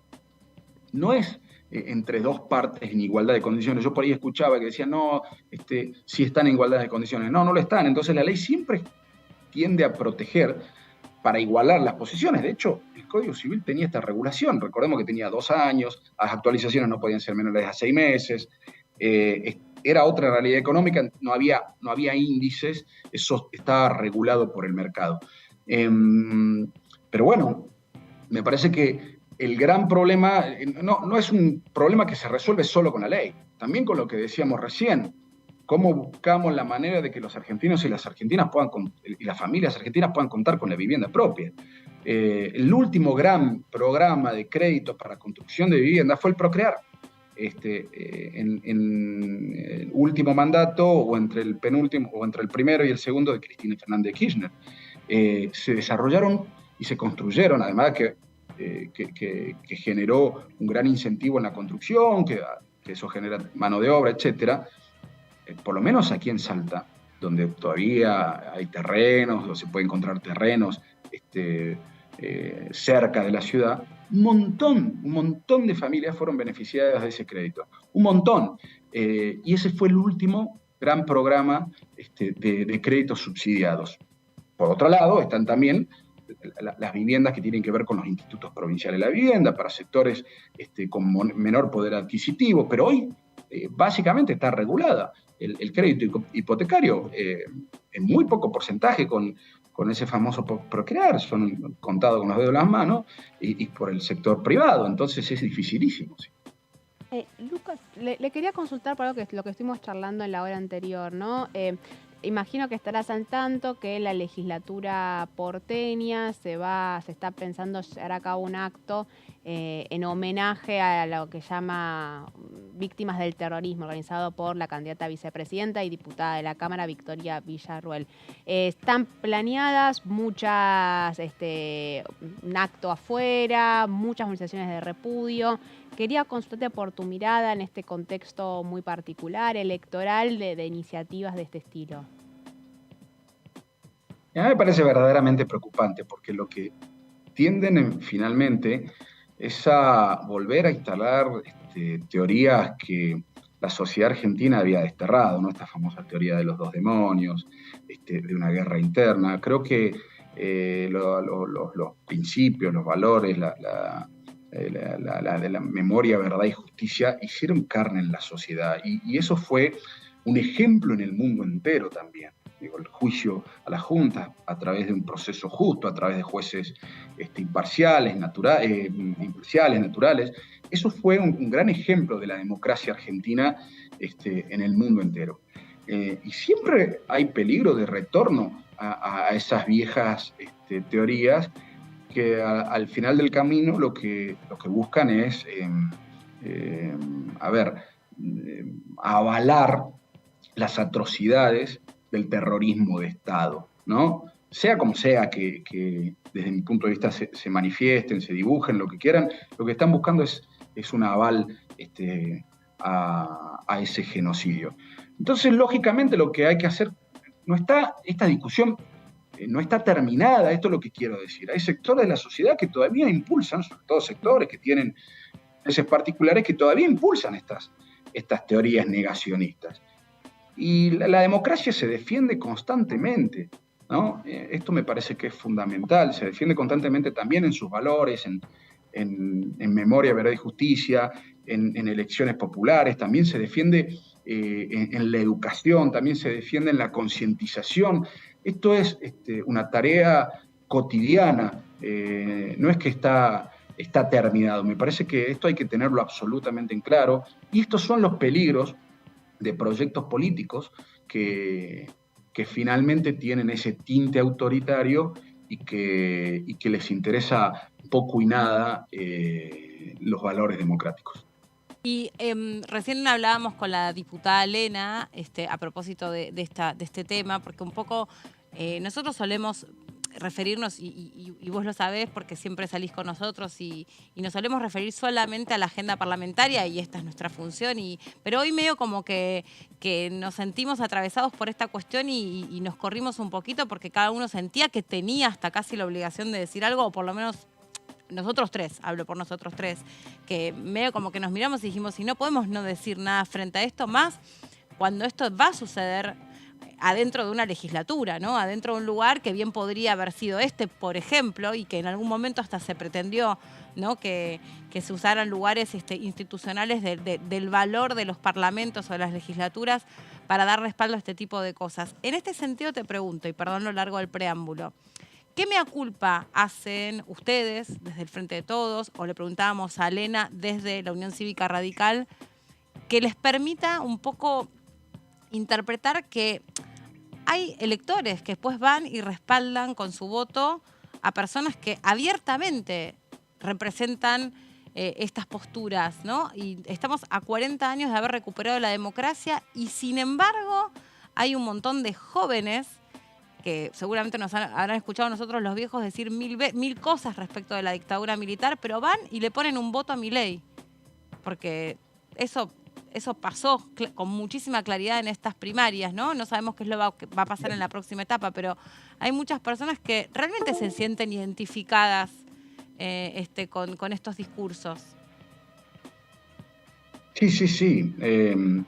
no es entre dos partes en igualdad de condiciones. Yo por ahí escuchaba que decían, no, sí están en igualdad de condiciones. No, no lo están. Entonces la ley siempre tiende a proteger para igualar las posiciones. De hecho, el Código Civil tenía esta regulación. Recordemos que tenía 2 años, las actualizaciones no podían ser menores a 6 meses. Era otra realidad económica, no había índices, eso estaba regulado por el mercado. Pero bueno, me parece que el gran problema no es un problema que se resuelve solo con la ley, también con lo que decíamos recién, cómo buscamos la manera de que los argentinos y las argentinas y las familias argentinas puedan contar con la vivienda propia. El último gran programa de créditos para construcción de vivienda fue el Procrear. En el último mandato, o entre el penúltimo, o entre el primero y el segundo de Cristina Fernández de Kirchner, se desarrollaron y se construyeron, además que generó un gran incentivo en la construcción, que eso genera mano de obra, etcétera. Por lo menos aquí en Salta, donde todavía hay terrenos, donde se puede encontrar terrenos cerca de la ciudad, un montón de familias fueron beneficiadas de ese crédito. Un montón. y ese fue el último gran programa de créditos subsidiados. Por otro lado, están también las viviendas que tienen que ver con los institutos provinciales de la vivienda para sectores con menor poder adquisitivo, pero hoy básicamente está regulada el crédito hipotecario en muy poco porcentaje con ese famoso Procrear, son contados con los dedos de las manos, y por el sector privado, entonces es dificilísimo. ¿Sí? Lucas, le quería consultar por algo que lo que estuvimos charlando en la hora anterior, ¿no? Imagino que estarás al tanto que en la legislatura porteña se está pensando llevar a cabo un acto en homenaje a lo que llama Víctimas del Terrorismo, organizado por la candidata a vicepresidenta y diputada de la Cámara, Victoria Villarruel. Están planeadas muchas, un acto afuera, muchas movilizaciones de repudio. Quería consultarte por tu mirada en este contexto muy particular, electoral, de iniciativas de este estilo. A mí me parece verdaderamente preocupante, porque lo que tienden finalmente es a volver a instalar teorías que la sociedad argentina había desterrado, ¿no? Esta famosa teoría de los dos demonios, de una guerra interna. Creo que los principios, los valores, la memoria, verdad y justicia hicieron carne en la sociedad, y eso fue un ejemplo en el mundo entero también. Digo, el juicio a la Junta a través de un proceso justo, a través de jueces imparciales, naturales, eso fue un gran ejemplo de la democracia argentina en el mundo entero. Y siempre hay peligro de retorno a esas viejas teorías que al final del camino lo que buscan es avalar las atrocidades del terrorismo de Estado, ¿no? Sea como sea que desde mi punto de vista se manifiesten, se dibujen, lo que quieran, lo que están buscando es un aval a ese genocidio. Entonces, lógicamente, lo que hay que hacer, esta discusión no está terminada, esto es lo que quiero decir. Hay sectores de la sociedad que todavía impulsan, sobre todo sectores que tienen intereses particulares, que todavía impulsan estas teorías negacionistas. Y la democracia se defiende constantemente, ¿no? Esto me parece que es fundamental, se defiende constantemente también en sus valores, en memoria, verdad y justicia, en elecciones populares, también se defiende en la educación, también se defiende en la concientización. Esto es una tarea cotidiana, no es que está terminado. Me parece que esto hay que tenerlo absolutamente en claro, y estos son los peligros de proyectos políticos que finalmente tienen ese tinte autoritario y que les interesa poco y nada los valores democráticos. Y recién hablábamos con la diputada Elena a propósito de este tema, porque un poco nosotros solemos referirnos, y vos lo sabés porque siempre salís con nosotros, y nos solemos referir solamente a la agenda parlamentaria, y esta es nuestra función, pero hoy medio como que nos sentimos atravesados por esta cuestión y nos corrimos un poquito porque cada uno sentía que tenía hasta casi la obligación de decir algo, o por lo menos nosotros tres, hablo por nosotros tres, que medio como que nos miramos y dijimos, si no podemos no decir nada frente a esto, más cuando esto va a suceder adentro de una legislatura, ¿no? Adentro de un lugar que bien podría haber sido por ejemplo, y que en algún momento hasta se pretendió, ¿no? que se usaran lugares institucionales del valor de los parlamentos o de las legislaturas para dar respaldo a este tipo de cosas. En este sentido te pregunto, y perdón lo largo del preámbulo, ¿qué mea culpa hacen ustedes desde el Frente de Todos, o le preguntábamos a Elena desde la Unión Cívica Radical, que les permita un poco interpretar que hay electores que después van y respaldan con su voto a personas que abiertamente representan estas posturas, ¿no? Y estamos a 40 años de haber recuperado la democracia, y sin embargo hay un montón de jóvenes que seguramente nos habrán escuchado a nosotros los viejos decir mil cosas respecto de la dictadura militar, pero van y le ponen un voto a Milei, porque eso pasó con muchísima claridad en estas primarias, ¿no? No sabemos qué es lo que va a pasar en la próxima etapa, pero hay muchas personas que realmente se sienten identificadas con estos discursos. Sí.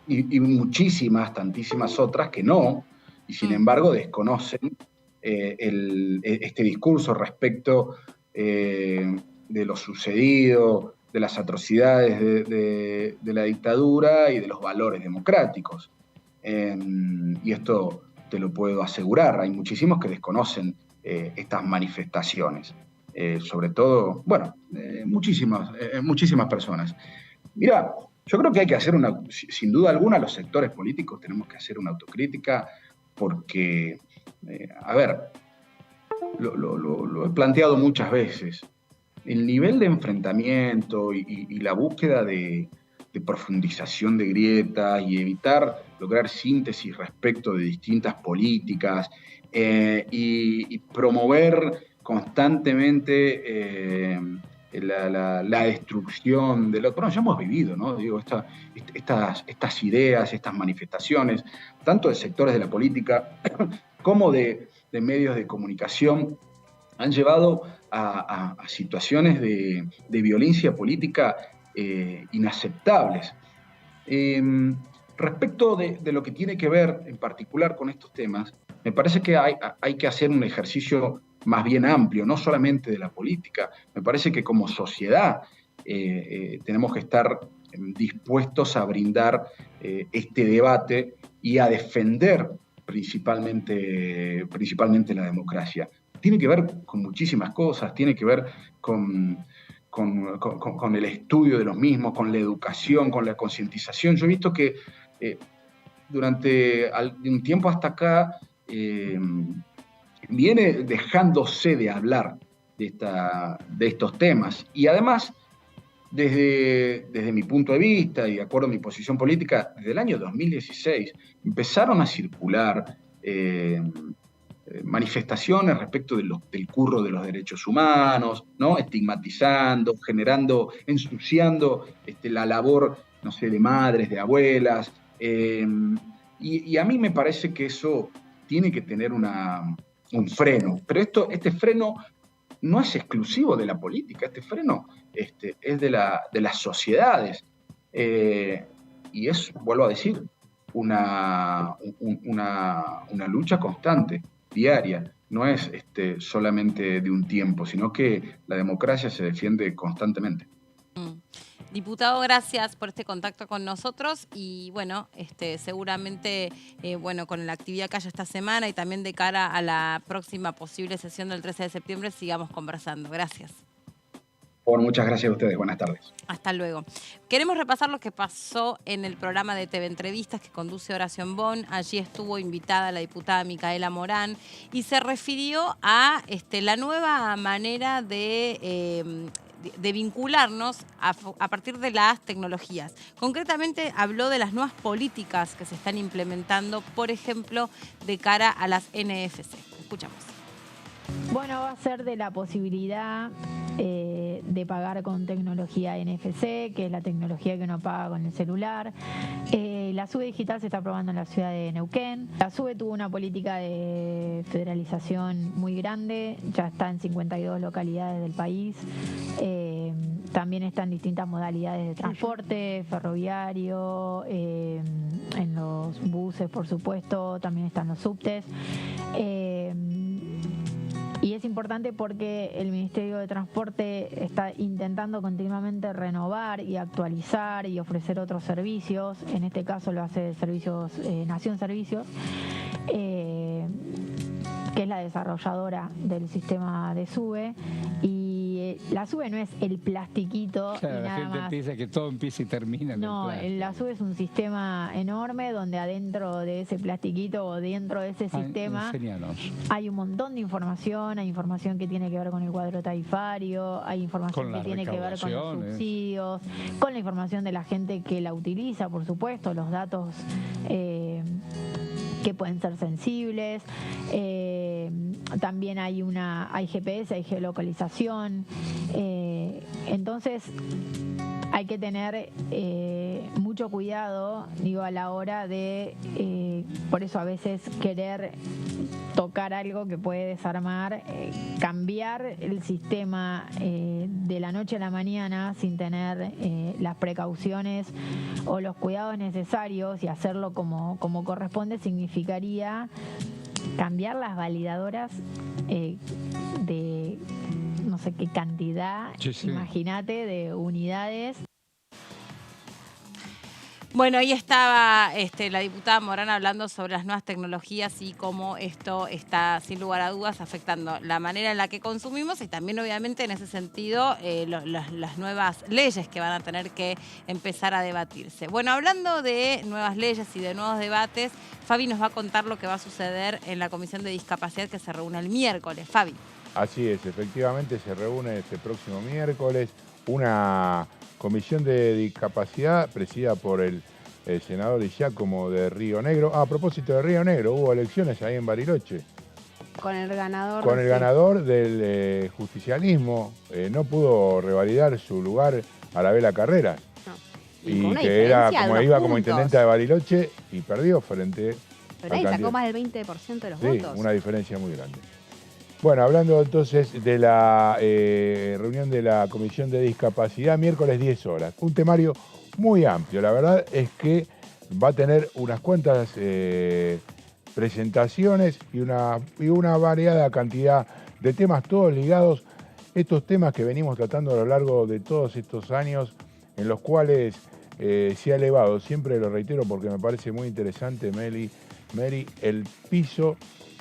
Y muchísimas, tantísimas otras que no, y sin embargo desconocen este discurso respecto de lo sucedido, de las atrocidades de la dictadura y de los valores democráticos. Y esto te lo puedo asegurar, hay muchísimos que desconocen estas manifestaciones, sobre todo, muchísimas personas. Mira, yo creo que hay que hacer sin duda alguna, los sectores políticos tenemos que hacer una autocrítica porque, lo he planteado muchas veces, el nivel de enfrentamiento y la búsqueda de profundización de grietas y evitar lograr síntesis respecto de distintas políticas y promover constantemente la destrucción de lo que ya hemos vivido, ¿no? Digo, estas ideas, estas manifestaciones, tanto de sectores de la política como de medios de comunicación, han llevado a situaciones de violencia política inaceptables. Respecto de lo que tiene que ver en particular con estos temas, me parece que hay que hacer un ejercicio más bien amplio, no solamente de la política. Me parece que como sociedad tenemos que estar dispuestos a brindar este debate y a defender principalmente la democracia. Tiene que ver con muchísimas cosas, tiene que ver con el estudio de los mismos, con la educación, con la concientización. Yo he visto que durante un tiempo hasta acá viene dejándose de hablar de estos temas. Y además, desde mi punto de vista y de acuerdo a mi posición política, desde el año 2016 empezaron a circular manifestaciones respecto del curro de los derechos humanos, ¿no? Estigmatizando, ensuciando la labor, no sé, de madres, de abuelas. Y a mí me parece que eso tiene que tener un freno. Pero este freno no es exclusivo de la política, este freno es de las sociedades. Y es, vuelvo a decir, una lucha constante, diaria. No es solamente de un tiempo, sino que la democracia se defiende constantemente. Diputado, gracias por este contacto con nosotros y bueno, seguramente con la actividad que haya esta semana y también de cara a la próxima posible sesión del 13 de septiembre sigamos conversando. Gracias. Bueno, muchas gracias a ustedes. Buenas tardes. Hasta luego. Queremos repasar lo que pasó en el programa de TV Entrevistas que conduce Horacio Embón. Allí estuvo invitada la diputada Micaela Morán y se refirió a la nueva manera de vincularnos a partir de las tecnologías. Concretamente habló de las nuevas políticas que se están implementando, por ejemplo, de cara a las NFC. Escuchamos. Bueno, va a ser de la posibilidad de pagar con tecnología NFC, que es la tecnología que uno paga con el celular. La SUBE digital se está aprobando en la ciudad de Neuquén. La SUBE tuvo una política de federalización muy grande, ya está en 52 localidades del país. También están distintas modalidades de transporte, ferroviario, en los buses, por supuesto, también están los subtes. Y es importante porque el Ministerio de Transporte está intentando continuamente renovar y actualizar y ofrecer otros servicios. En este caso lo hace Nación Servicios, que es la desarrolladora del sistema de SUBE. Y la SUBE no es el plastiquito. Claro, la gente piensa que todo empieza y termina en el plástico. La SUBE es un sistema enorme donde adentro de ese plastiquito o dentro de ese sistema hay un montón de información. Hay información que tiene que ver con el cuadro tarifario, hay información que tiene que ver con los subsidios, con la información de la gente que la utiliza, por supuesto, los datos que pueden ser sensibles. También hay GPS, hay geolocalización. Entonces hay que tener mucho cuidado, a la hora de, por eso a veces querer tocar algo que puede desarmar, cambiar el sistema de la noche a la mañana sin tener las precauciones o los cuidados necesarios y hacerlo como corresponde, significaría cambiar las validadoras de no sé qué cantidad, imagínate, de unidades. Bueno, ahí estaba la diputada Morán hablando sobre las nuevas tecnologías y cómo esto está, sin lugar a dudas, afectando la manera en la que consumimos y también, obviamente, en ese sentido, las nuevas leyes que van a tener que empezar a debatirse. Bueno, hablando de nuevas leyes y de nuevos debates, Fabi nos va a contar lo que va a suceder en la Comisión de Discapacidad que se reúne el miércoles. Fabi. Así es, efectivamente se reúne este próximo miércoles una Comisión de Discapacidad presidida por el senador Giacomo de Río Negro. A propósito de Río Negro, hubo elecciones ahí en Bariloche. Con el ganador. Con el ganador del justicialismo. No pudo revalidar su lugar Arabela Carreras. No. Y que era como iba como intendente de Bariloche y perdió frente Pero ahí sacó más del 20% de los votos. Sí, una diferencia muy grande. Bueno, hablando entonces de la reunión de la Comisión de Discapacidad, miércoles 10 horas. Un temario muy amplio. La verdad es que va a tener unas cuantas presentaciones y una variada cantidad de temas, todos ligados. Estos temas que venimos tratando a lo largo de todos estos años, en los cuales se ha elevado, siempre lo reitero porque me parece muy interesante, Mary, el piso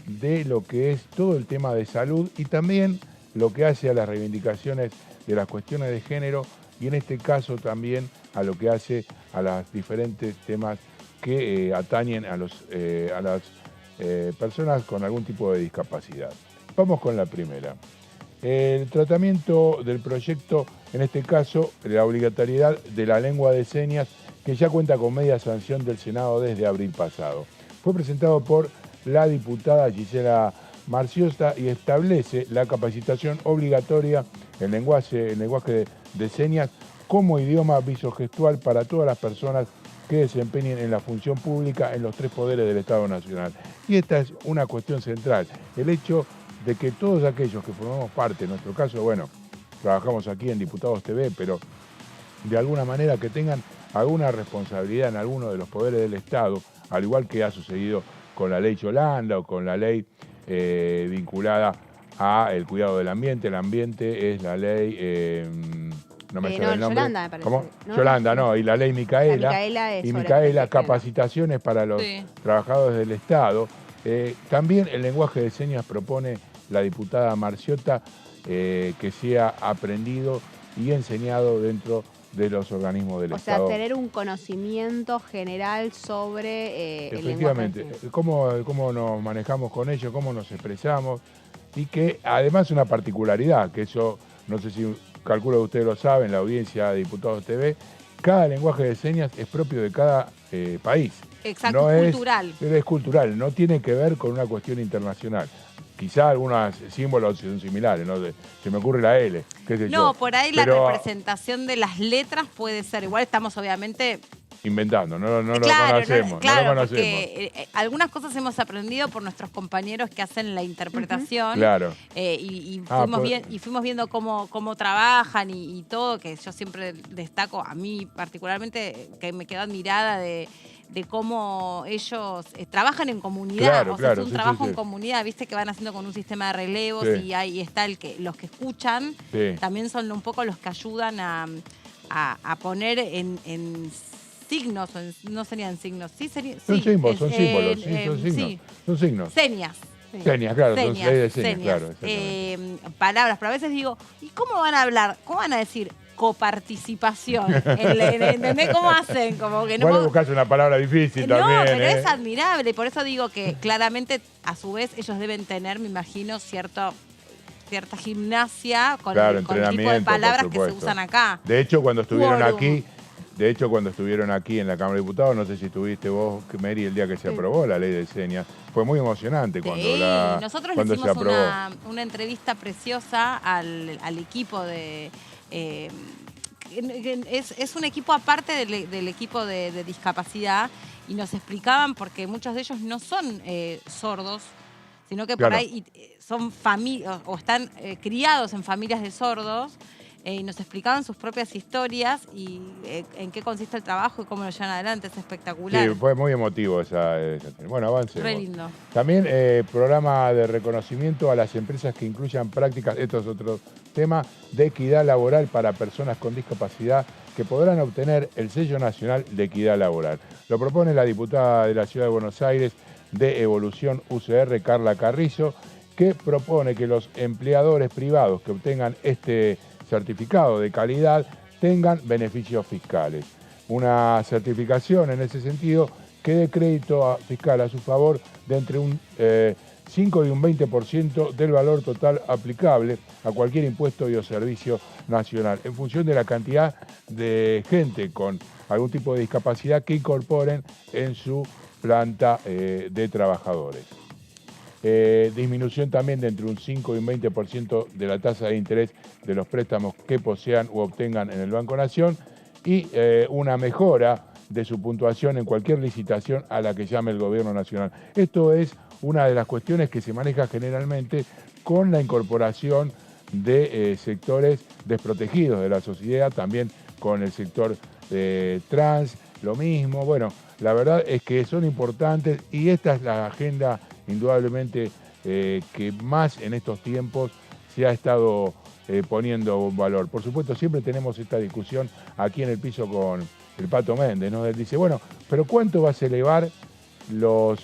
de lo que es todo el tema de salud y también lo que hace a las reivindicaciones de las cuestiones de género y en este caso también a lo que hace a los diferentes temas que atañen a las personas con algún tipo de discapacidad. Vamos con la primera. El tratamiento del proyecto, en este caso, la obligatoriedad de la lengua de señas, que ya cuenta con media sanción del Senado desde abril pasado. Fue presentado por la diputada Gisela Marciosta y establece la capacitación obligatoria en lenguaje de señas como idioma visogestual para todas las personas que desempeñen en la función pública en los 3 poderes del Estado Nacional. Y esta es una cuestión central, el hecho de que todos aquellos que formamos parte, en nuestro caso, bueno, trabajamos aquí en Diputados TV, pero de alguna manera que tengan alguna responsabilidad en alguno de los poderes del Estado, al igual que ha sucedido con la ley Yolanda o con la ley vinculada al cuidado del ambiente. El ambiente es la ley, no me sale el nombre. Yolanda, me parece. ¿Cómo? ¿No? Yolanda, no, y la ley Micaela. Micaela capacitaciones para los trabajadores del Estado. También el lenguaje de señas propone la diputada Marciotta que sea aprendido y enseñado dentro de los organismos del Estado. O sea, tener un conocimiento general sobre el lenguaje. Efectivamente, cómo nos manejamos con ello, cómo nos expresamos y que además una particularidad, que eso no sé si calculo que ustedes lo saben, la audiencia de Diputados TV, cada lenguaje de señas es propio de cada país. Exacto, no cultural. Es cultural, no tiene que ver con una cuestión internacional. Quizá algunos símbolos son similares, ¿no? Se me ocurre la L, qué sé yo. No, por ahí la representación de las letras puede ser. Igual estamos obviamente inventando, no lo claro, conocemos. Claro, no lo conocemos. Porque algunas cosas hemos aprendido por nuestros compañeros que hacen la interpretación. Claro. Y fuimos viendo cómo trabajan y todo, que yo siempre destaco, a mí particularmente, que me quedo admirada de cómo ellos trabajan en comunidad. Claro, es un trabajo en comunidad, viste, que van haciendo con un sistema de relevos y ahí está los que escuchan, también son un poco los que ayudan a poner en signos, no serían signos, son símbolos, son signos. Señas. Señas, claro, son ley de señas, claro. Palabras, pero a veces digo, ¿y cómo van a hablar? ¿Cómo van a decir coparticipación? ¿Entendés cómo hacen? Como que no buscarse una palabra difícil también. No, pero es admirable, por eso digo que claramente, a su vez, ellos deben tener, me imagino, cierta gimnasia con el tipo de palabras que se usan acá. De hecho, cuando estuvieron aquí en la Cámara de Diputados, no sé si estuviste vos, Mary, el día que se aprobó la ley de señas, fue muy emocionante nosotros cuando le hicimos se aprobó. Una entrevista preciosa al equipo de... es un equipo aparte del equipo de discapacidad y nos explicaban porque muchos de ellos no son sordos, sino que Claro. por ahí son familias o están criados en familias de sordos. Y nos explicaban sus propias historias y en qué consiste el trabajo y cómo lo llevan adelante. Es espectacular. Sí, fue muy emotivo esa. Bueno, avancemos. Re lindo. También programa de reconocimiento a las empresas que incluyan prácticas, esto es otro tema, de equidad laboral para personas con discapacidad que podrán obtener el sello nacional de equidad laboral. Lo propone la diputada de la Ciudad de Buenos Aires de Evolución UCR, Carla Carrizo, que propone que los empleadores privados que obtengan este certificado de calidad tengan beneficios fiscales. Una certificación en ese sentido que dé crédito fiscal a su favor de entre un 5 y un 20% del valor total aplicable a cualquier impuesto y o servicio nacional, en función de la cantidad de gente con algún tipo de discapacidad que incorporen en su planta de trabajadores. Disminución también de entre un 5 y un 20% de la tasa de interés de los préstamos que posean u obtengan en el Banco Nación y una mejora de su puntuación en cualquier licitación a la que llame el Gobierno Nacional. Esto es una de las cuestiones que se maneja generalmente con la incorporación de sectores desprotegidos de la sociedad, también con el sector trans, lo mismo. Bueno, la verdad es que son importantes y esta es la agenda indudablemente que más en estos tiempos se ha estado poniendo valor. Por supuesto, siempre tenemos esta discusión aquí en el piso con el Pato Méndez, ¿no? Él dice, bueno, pero ¿cuánto vas a elevar los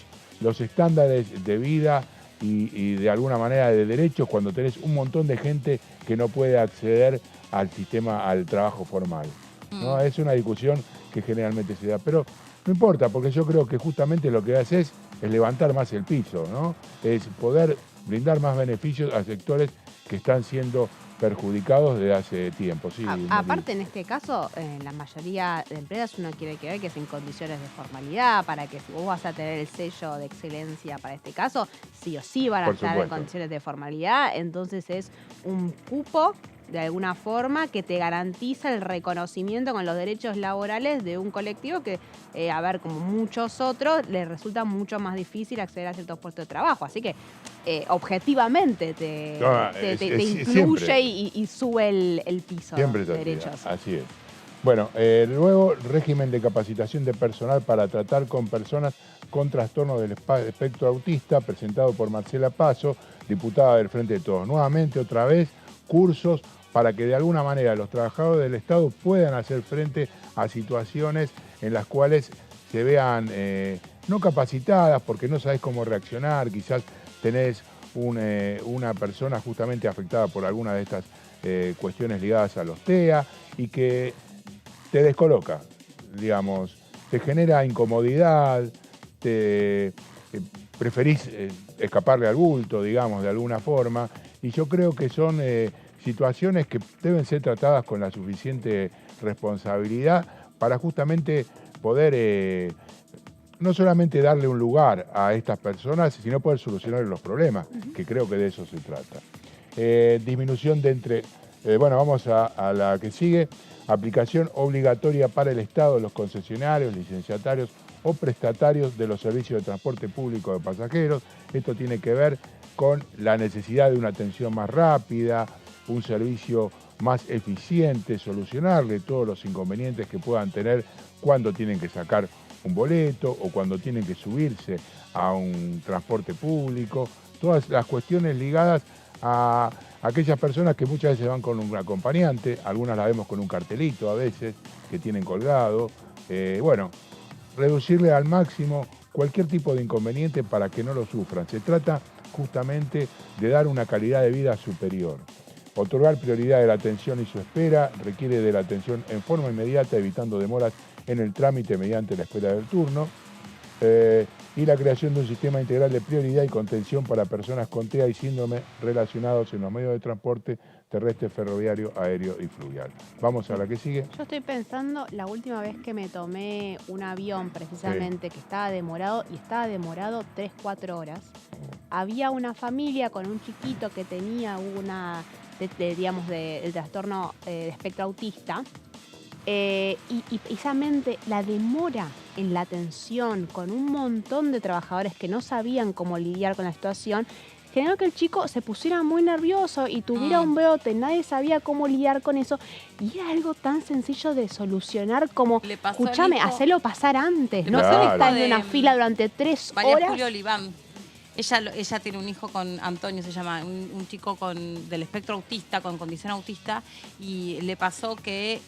estándares de vida y de alguna manera de derechos cuando tenés un montón de gente que no puede acceder al sistema, al trabajo formal? ¿No? Es una discusión que generalmente se da, pero no importa, porque yo creo que justamente lo que haces es levantar más el piso, ¿no? Es poder brindar más beneficios a sectores que están siendo perjudicados desde hace tiempo. Sí, aparte, en este caso, en la mayoría de empresas uno quiere que ver que es en condiciones de formalidad, para que si vos vas a tener el sello de excelencia para este caso, sí o sí van a estar en condiciones de formalidad, entonces es un cupo de alguna forma que te garantiza el reconocimiento con los derechos laborales de un colectivo que, a ver, como muchos otros, les resulta mucho más difícil acceder a ciertos puestos de trabajo. Así que, objetivamente, te incluye y sube el piso de derechos. Así es. Bueno, luego, régimen de capacitación de personal para tratar con personas con trastorno del espectro autista, presentado por Marcela Paso, diputada del Frente de Todos. Nuevamente, otra vez, cursos para que de alguna manera los trabajadores del Estado puedan hacer frente a situaciones en las cuales se vean no capacitadas porque no sabes cómo reaccionar, quizás tenés una persona justamente afectada por alguna de estas cuestiones ligadas a los TEA y que te descoloca, digamos, te genera incomodidad, preferís escaparle al bulto, digamos, de alguna forma, y yo creo que son situaciones que deben ser tratadas con la suficiente responsabilidad para justamente poder no solamente darle un lugar a estas personas, sino poder solucionar los problemas, que creo que de eso se trata. Disminución de entre... bueno, vamos a la que sigue. Aplicación obligatoria para el Estado, los concesionarios, licenciatarios o prestatarios de los servicios de transporte público de pasajeros. Esto tiene que ver con la necesidad de una atención más rápida, un servicio más eficiente, solucionarle todos los inconvenientes que puedan tener cuando tienen que sacar un boleto o cuando tienen que subirse a un transporte público, todas las cuestiones ligadas a aquellas personas que muchas veces van con un acompañante, algunas las vemos con un cartelito a veces que tienen colgado. Bueno, reducirle al máximo cualquier tipo de inconveniente para que no lo sufran. Se trata justamente de dar una calidad de vida superior. Otorgar prioridad de la atención y su espera requiere de la atención en forma inmediata, evitando demoras en el trámite mediante la espera del turno. Y la creación de un sistema integral de prioridad y contención para personas con TEA y síndrome relacionados en los medios de transporte terrestre, ferroviario, aéreo y fluvial. Vamos a la que sigue. Yo estoy pensando, la última vez que me tomé un avión precisamente que estaba demorado, y estaba demorado 3-4 horas, había una familia con un chiquito que tenía digamos, el trastorno de espectro autista, Y precisamente la demora en la atención con un montón de trabajadores que no sabían cómo lidiar con la situación generó que el chico se pusiera muy nervioso y tuviera un brote. Nadie sabía cómo lidiar con eso. Y era algo tan sencillo de solucionar como, escúchame, hacerlo pasar antes. No puede estar en una fila durante 3 horas. Julio Oliván. Ella tiene un hijo con Antonio, se llama, un chico del espectro autista, con condición autista, y le pasó que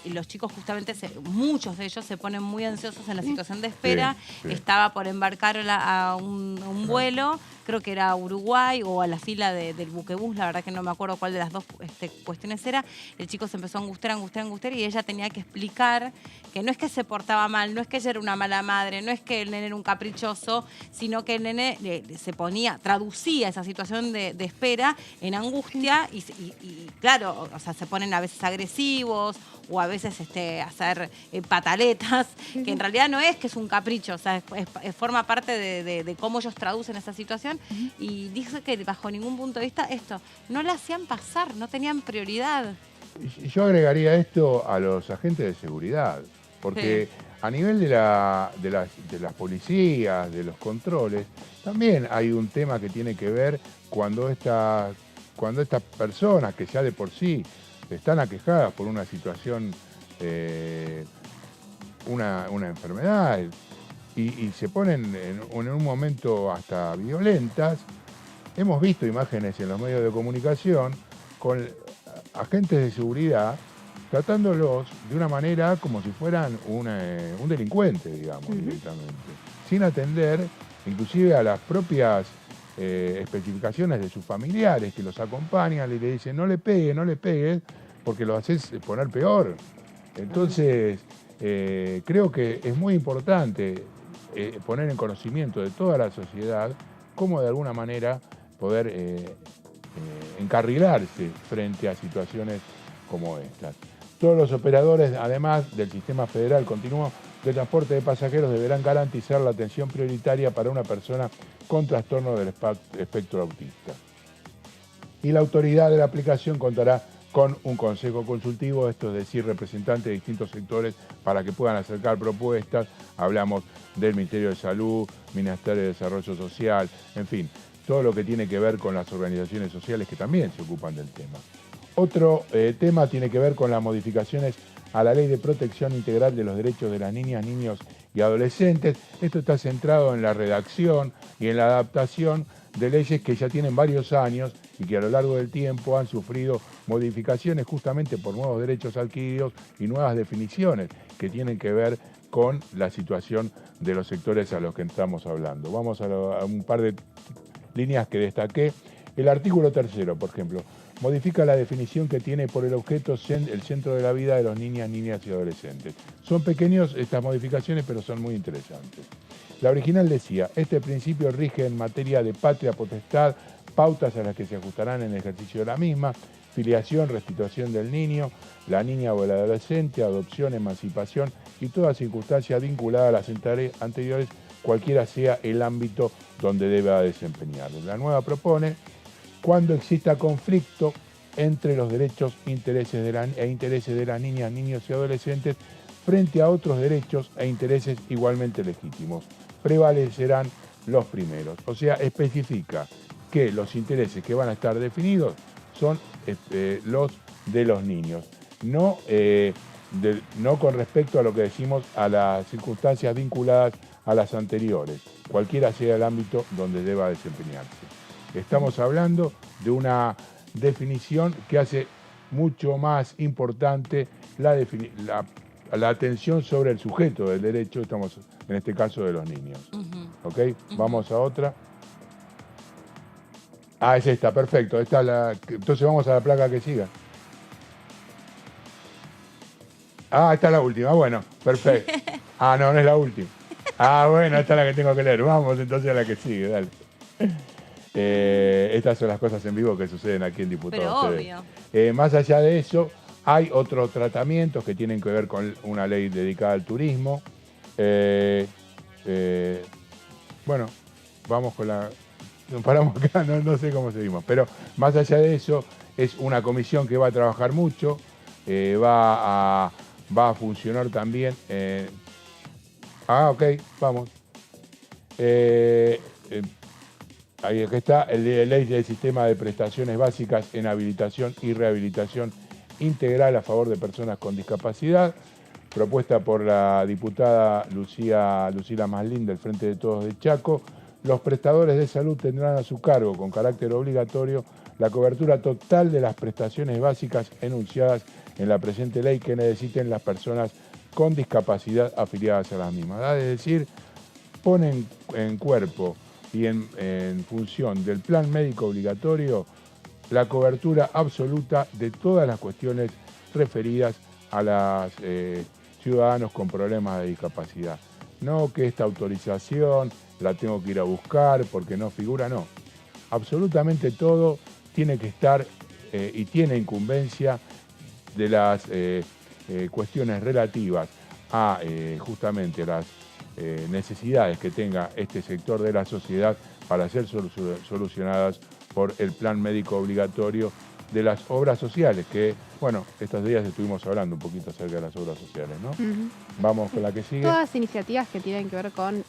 los chicos justamente, muchos de ellos se ponen muy ansiosos en la situación de espera. Sí. Estaba por embarcar a un vuelo, creo que era a Uruguay o a la fila del buquebús, la verdad que no me acuerdo cuál de las dos cuestiones era. El chico se empezó a angustiar y ella tenía que explicar que no es que se portaba mal, no es que ella era una mala madre, no es que el nene era un caprichoso, sino que el nene traducía esa situación de espera en angustia y claro, o sea, se ponen a veces agresivos o a veces hacer pataletas, que en realidad no es que es un capricho, o sea, forma parte de cómo ellos traducen esa situación. Y dice que bajo ningún punto de vista esto no la hacían pasar, no tenían prioridad. Yo agregaría esto a los agentes de seguridad, porque a nivel de las policías, de los controles, también hay un tema que tiene que ver cuando estas personas que ya de por sí están aquejadas por una situación, una enfermedad, y se ponen en un momento hasta violentas. Hemos visto imágenes en los medios de comunicación con agentes de seguridad tratándolos de una manera como si fueran un delincuente, digamos, directamente, sin atender inclusive a las propias especificaciones de sus familiares que los acompañan y le dicen no le pegues, porque lo haces poner peor. Entonces, creo que es muy importante poner en conocimiento de toda la sociedad cómo de alguna manera poder encarrilarse frente a situaciones como estas. Todos los operadores, además del Sistema Federal Continuo de Transporte de Pasajeros, deberán garantizar la atención prioritaria para una persona con trastorno del espectro autista. Y la autoridad de la aplicación contará con un consejo consultivo, esto es decir, representantes de distintos sectores para que puedan acercar propuestas. Hablamos del Ministerio de Salud, Ministerio de Desarrollo Social, en fin, todo lo que tiene que ver con las organizaciones sociales que también se ocupan del tema. Otro tema tiene que ver con las modificaciones a la Ley de Protección Integral de los Derechos de las Niñas, Niños y Adolescentes. Esto está centrado en la redacción y en la adaptación de leyes que ya tienen varios años y que a lo largo del tiempo han sufrido modificaciones justamente por nuevos derechos adquiridos y nuevas definiciones que tienen que ver con la situación de los sectores a los que estamos hablando. Vamos a un par de líneas que destaqué. El artículo 3, por ejemplo, modifica la definición que tiene por el objeto el centro de la vida de los niñas y adolescentes. Son pequeñas estas modificaciones, pero son muy interesantes. La original decía, este principio rige en materia de patria potestad, pautas a las que se ajustarán en el ejercicio de la misma, filiación, restitución del niño, la niña o el adolescente, adopción, emancipación y toda circunstancia vinculada a las anteriores, cualquiera sea el ámbito donde deba desempeñarlo. La nueva propone, cuando exista conflicto entre los derechos e intereses de las niñas, niños y adolescentes frente a otros derechos e intereses igualmente legítimos, prevalecerán los primeros. O sea, especifica que los intereses que van a estar definidos son los de los niños, no con respecto a lo que decimos a las circunstancias vinculadas a las anteriores, cualquiera sea el ámbito donde deba desempeñarse. Estamos hablando de una definición que hace mucho más importante la atención sobre el sujeto del derecho, estamos en este caso de los niños. ¿Ok? Vamos a otra. Ah, es esta, perfecto. Entonces vamos a la placa que siga. Ah, esta es la última, bueno, perfecto. Ah, no es la última. Ah, bueno, esta es la que tengo que leer. Vamos entonces a la que sigue, dale. Estas son las cosas en vivo que suceden aquí en Diputados TV. Obvio. Más allá de eso, hay otros tratamientos que tienen que ver con una ley dedicada al turismo. Bueno, vamos con la... Nos paramos acá, no sé cómo seguimos. Pero más allá de eso, es una comisión que va a trabajar mucho va a funcionar también. Ok, vamos. Ahí está, la ley del sistema de prestaciones básicas en habilitación y rehabilitación integral a favor de personas con discapacidad, propuesta por la diputada Lucila Maslin del Frente de Todos de Chaco. Los prestadores de salud tendrán a su cargo, con carácter obligatorio, la cobertura total de las prestaciones básicas enunciadas en la presente ley que necesiten las personas con discapacidad afiliadas a las mismas. Es decir, ponen en cuerpo y en función del plan médico obligatorio la cobertura absoluta de todas las cuestiones referidas a los ciudadanos con problemas de discapacidad. No que esta autorización la tengo que ir a buscar porque no figura, no. Absolutamente todo tiene que estar y tiene incumbencia de las cuestiones relativas a justamente las necesidades que tenga este sector de la sociedad para ser solucionadas por el plan médico obligatorio de las obras sociales, que, bueno, estos días estuvimos hablando un poquito acerca de las obras sociales, ¿no? Vamos con la que sigue. Todas iniciativas que tienen que ver con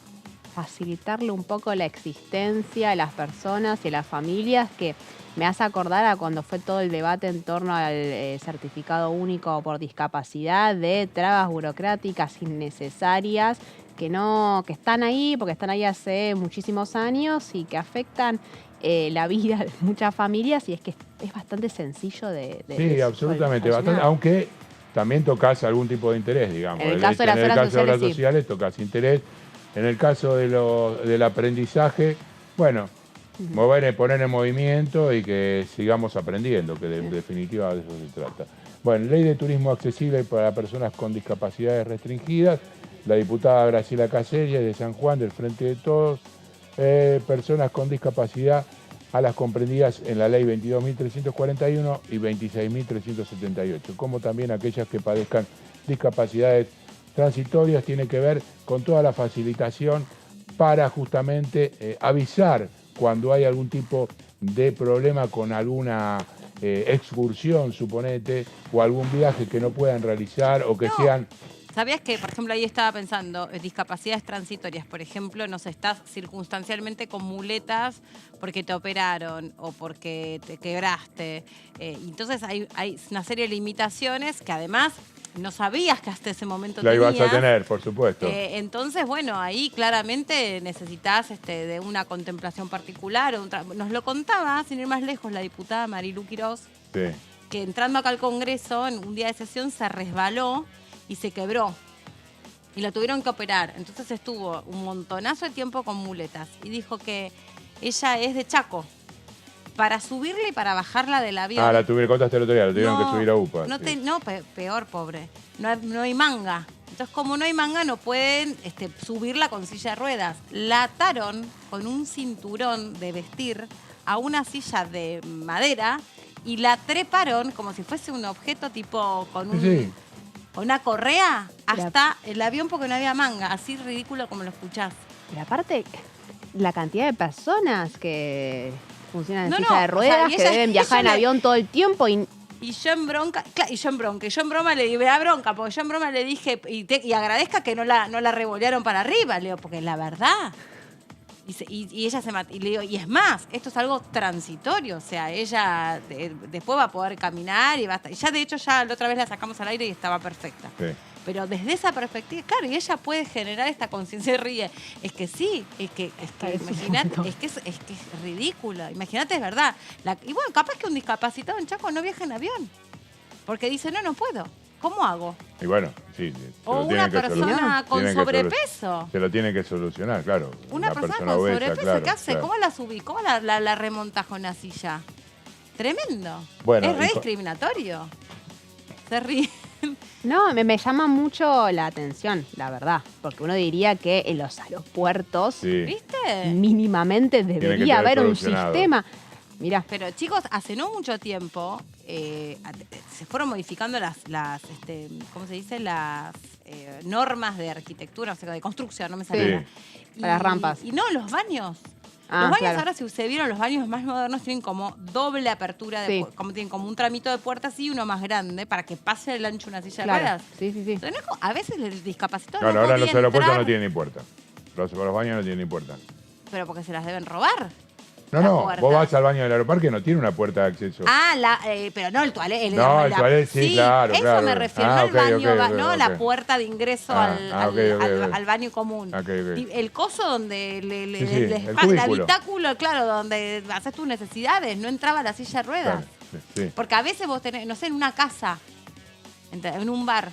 facilitarle un poco la existencia a las personas y a las familias, que me hace acordar a cuando fue todo el debate en torno al certificado único por discapacidad, de trabas burocráticas innecesarias que están ahí porque están ahí hace muchísimos años y que afectan la vida de muchas familias, y es que es bastante sencillo de sí, absolutamente, bastante, aunque también tocas algún tipo de interés, digamos. En el caso de las obras sociales tocas interés. En el caso del aprendizaje, bueno, poner en movimiento y que sigamos aprendiendo, que en definitiva de eso se trata. Bueno, ley de turismo accesible para personas con discapacidades restringidas. La diputada Graciela Casella de San Juan, del Frente de Todos. Personas con discapacidad a las comprendidas en la ley 22.341 y 26.378, como también aquellas que padezcan discapacidades transitorias. Tiene que ver con toda la facilitación para justamente avisar cuando hay algún tipo de problema con alguna excursión, suponete, o algún viaje que no puedan realizar o que sean... ¿Sabías que, por ejemplo, ahí estaba pensando, discapacidades transitorias, por ejemplo, nos estás circunstancialmente con muletas porque te operaron o porque te quebraste? Entonces hay una serie de limitaciones que además no sabías que hasta ese momento la tenías. ibas a tener, por supuesto. Entonces, bueno, ahí claramente necesitas de una contemplación particular. Nos lo contaba, sin ir más lejos, la diputada Marilu Quiroz, que entrando acá al Congreso, en un día de sesión, se resbaló y se quebró. Y lo tuvieron que operar. Entonces estuvo un montonazo de tiempo con muletas. Y dijo que ella es de Chaco. Para subirla y para bajarla del avión. La contaste el otro día, lo tuvieron que subir a UPA. Peor, pobre. No hay manga. Entonces, como no hay manga, no pueden subirla con silla de ruedas. La ataron con un cinturón de vestir a una silla de madera y la treparon como si fuese un objeto tipo con una correa hasta el avión porque no había manga. Así ridículo como lo escuchás. Y aparte, la cantidad de personas que funcionan en silla de ruedas, que deben viajar en avión todo el tiempo y yo en bronca, yo en broma le dije, me da bronca, porque yo en broma le dije, y agradezca que no la revolearon para arriba, le digo, porque la verdad. Y ella se mató. Y le digo, y es más, esto es algo transitorio. O sea, ella después va a poder caminar y va a estar. Ya de hecho, ya la otra vez la sacamos al aire y estaba perfecta. Sí. Pero desde esa perspectiva, claro, y ella puede generar esta conciencia y ríe. Es que sí, es que imagínate, es que es ridícula. Imagínate, es verdad. Y bueno, capaz que un discapacitado en Chaco no viaja en avión. Porque dice, no puedo. ¿Cómo hago? Y bueno, sí. O una persona con sobrepeso. Se lo tiene que solucionar, claro. Una persona con sobrepeso, claro, ¿qué hace? Claro. ¿Cómo la subís? ¿Cómo la remontás con una silla? Tremendo. Bueno, es re discriminatorio. Se ríe. No, me llama mucho la atención, la verdad. Porque uno diría que en los aeropuertos, ¿viste? Mínimamente debería haber un sistema. Mirá. Pero chicos, hace no mucho tiempo se fueron modificando las ¿cómo se dice? Las normas de arquitectura, o sea, de construcción, no me sale. Para las rampas. Y no, los baños. Los baños ahora, si se vieron, los baños más modernos tienen como doble apertura, como tienen como un tramito de puertas y uno más grande para que pase el ancho una silla de ruedas. Sí. Entonces, a veces el discapacitado no ahora los aeropuertos no tienen ni puerta. Los baños no tienen ni puerta. Pero porque se las deben robar. No, vos vas al baño del aeropuerto que no tiene una puerta de acceso. Pero no el toilet. El toilet sí, claro. Eso me refiero, no el baño, la puerta de ingreso al baño común. El coso donde el habitáculo, claro, donde haces tus necesidades, no entraba la silla de ruedas. Sí. Porque a veces vos tenés, no sé, en una casa, en un bar.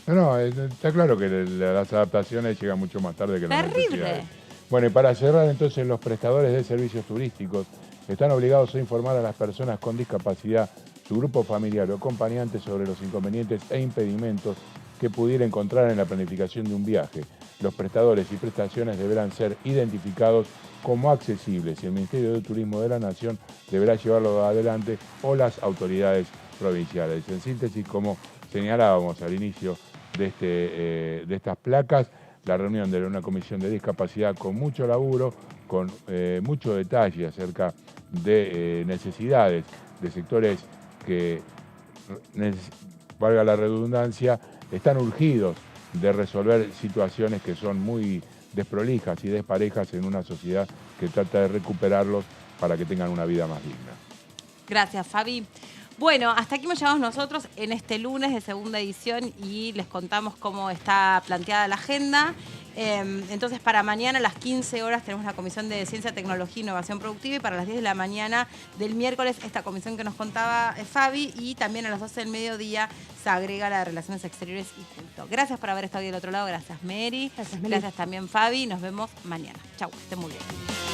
No, está claro que las adaptaciones llegan mucho más tarde que las necesidades. Terrible. Bueno, y para cerrar entonces, los prestadores de servicios turísticos están obligados a informar a las personas con discapacidad, su grupo familiar o acompañante sobre los inconvenientes e impedimentos que pudiera encontrar en la planificación de un viaje. Los prestadores y prestaciones deberán ser identificados como accesibles y el Ministerio de Turismo de la Nación deberá llevarlo adelante o las autoridades provinciales. En síntesis, como señalábamos al inicio de estas placas, la reunión de una comisión de discapacidad con mucho laburo, con mucho detalle acerca de necesidades de sectores que, valga la redundancia, están urgidos de resolver situaciones que son muy desprolijas y desparejas en una sociedad que trata de recuperarlos para que tengan una vida más digna. Gracias, Fabi. Bueno, hasta aquí hemos llegado nosotros en este lunes de segunda edición y les contamos cómo está planteada la agenda. Entonces, para mañana a las 15 horas tenemos la Comisión de Ciencia, Tecnología e Innovación Productiva y para las 10 de la mañana del miércoles esta comisión que nos contaba Fabi y también a las 12 del mediodía se agrega la de Relaciones Exteriores y Culto. Gracias por haber estado ahí del otro lado. Gracias, Mary. Gracias también, Fabi. Nos vemos mañana. Chau, que estén muy bien.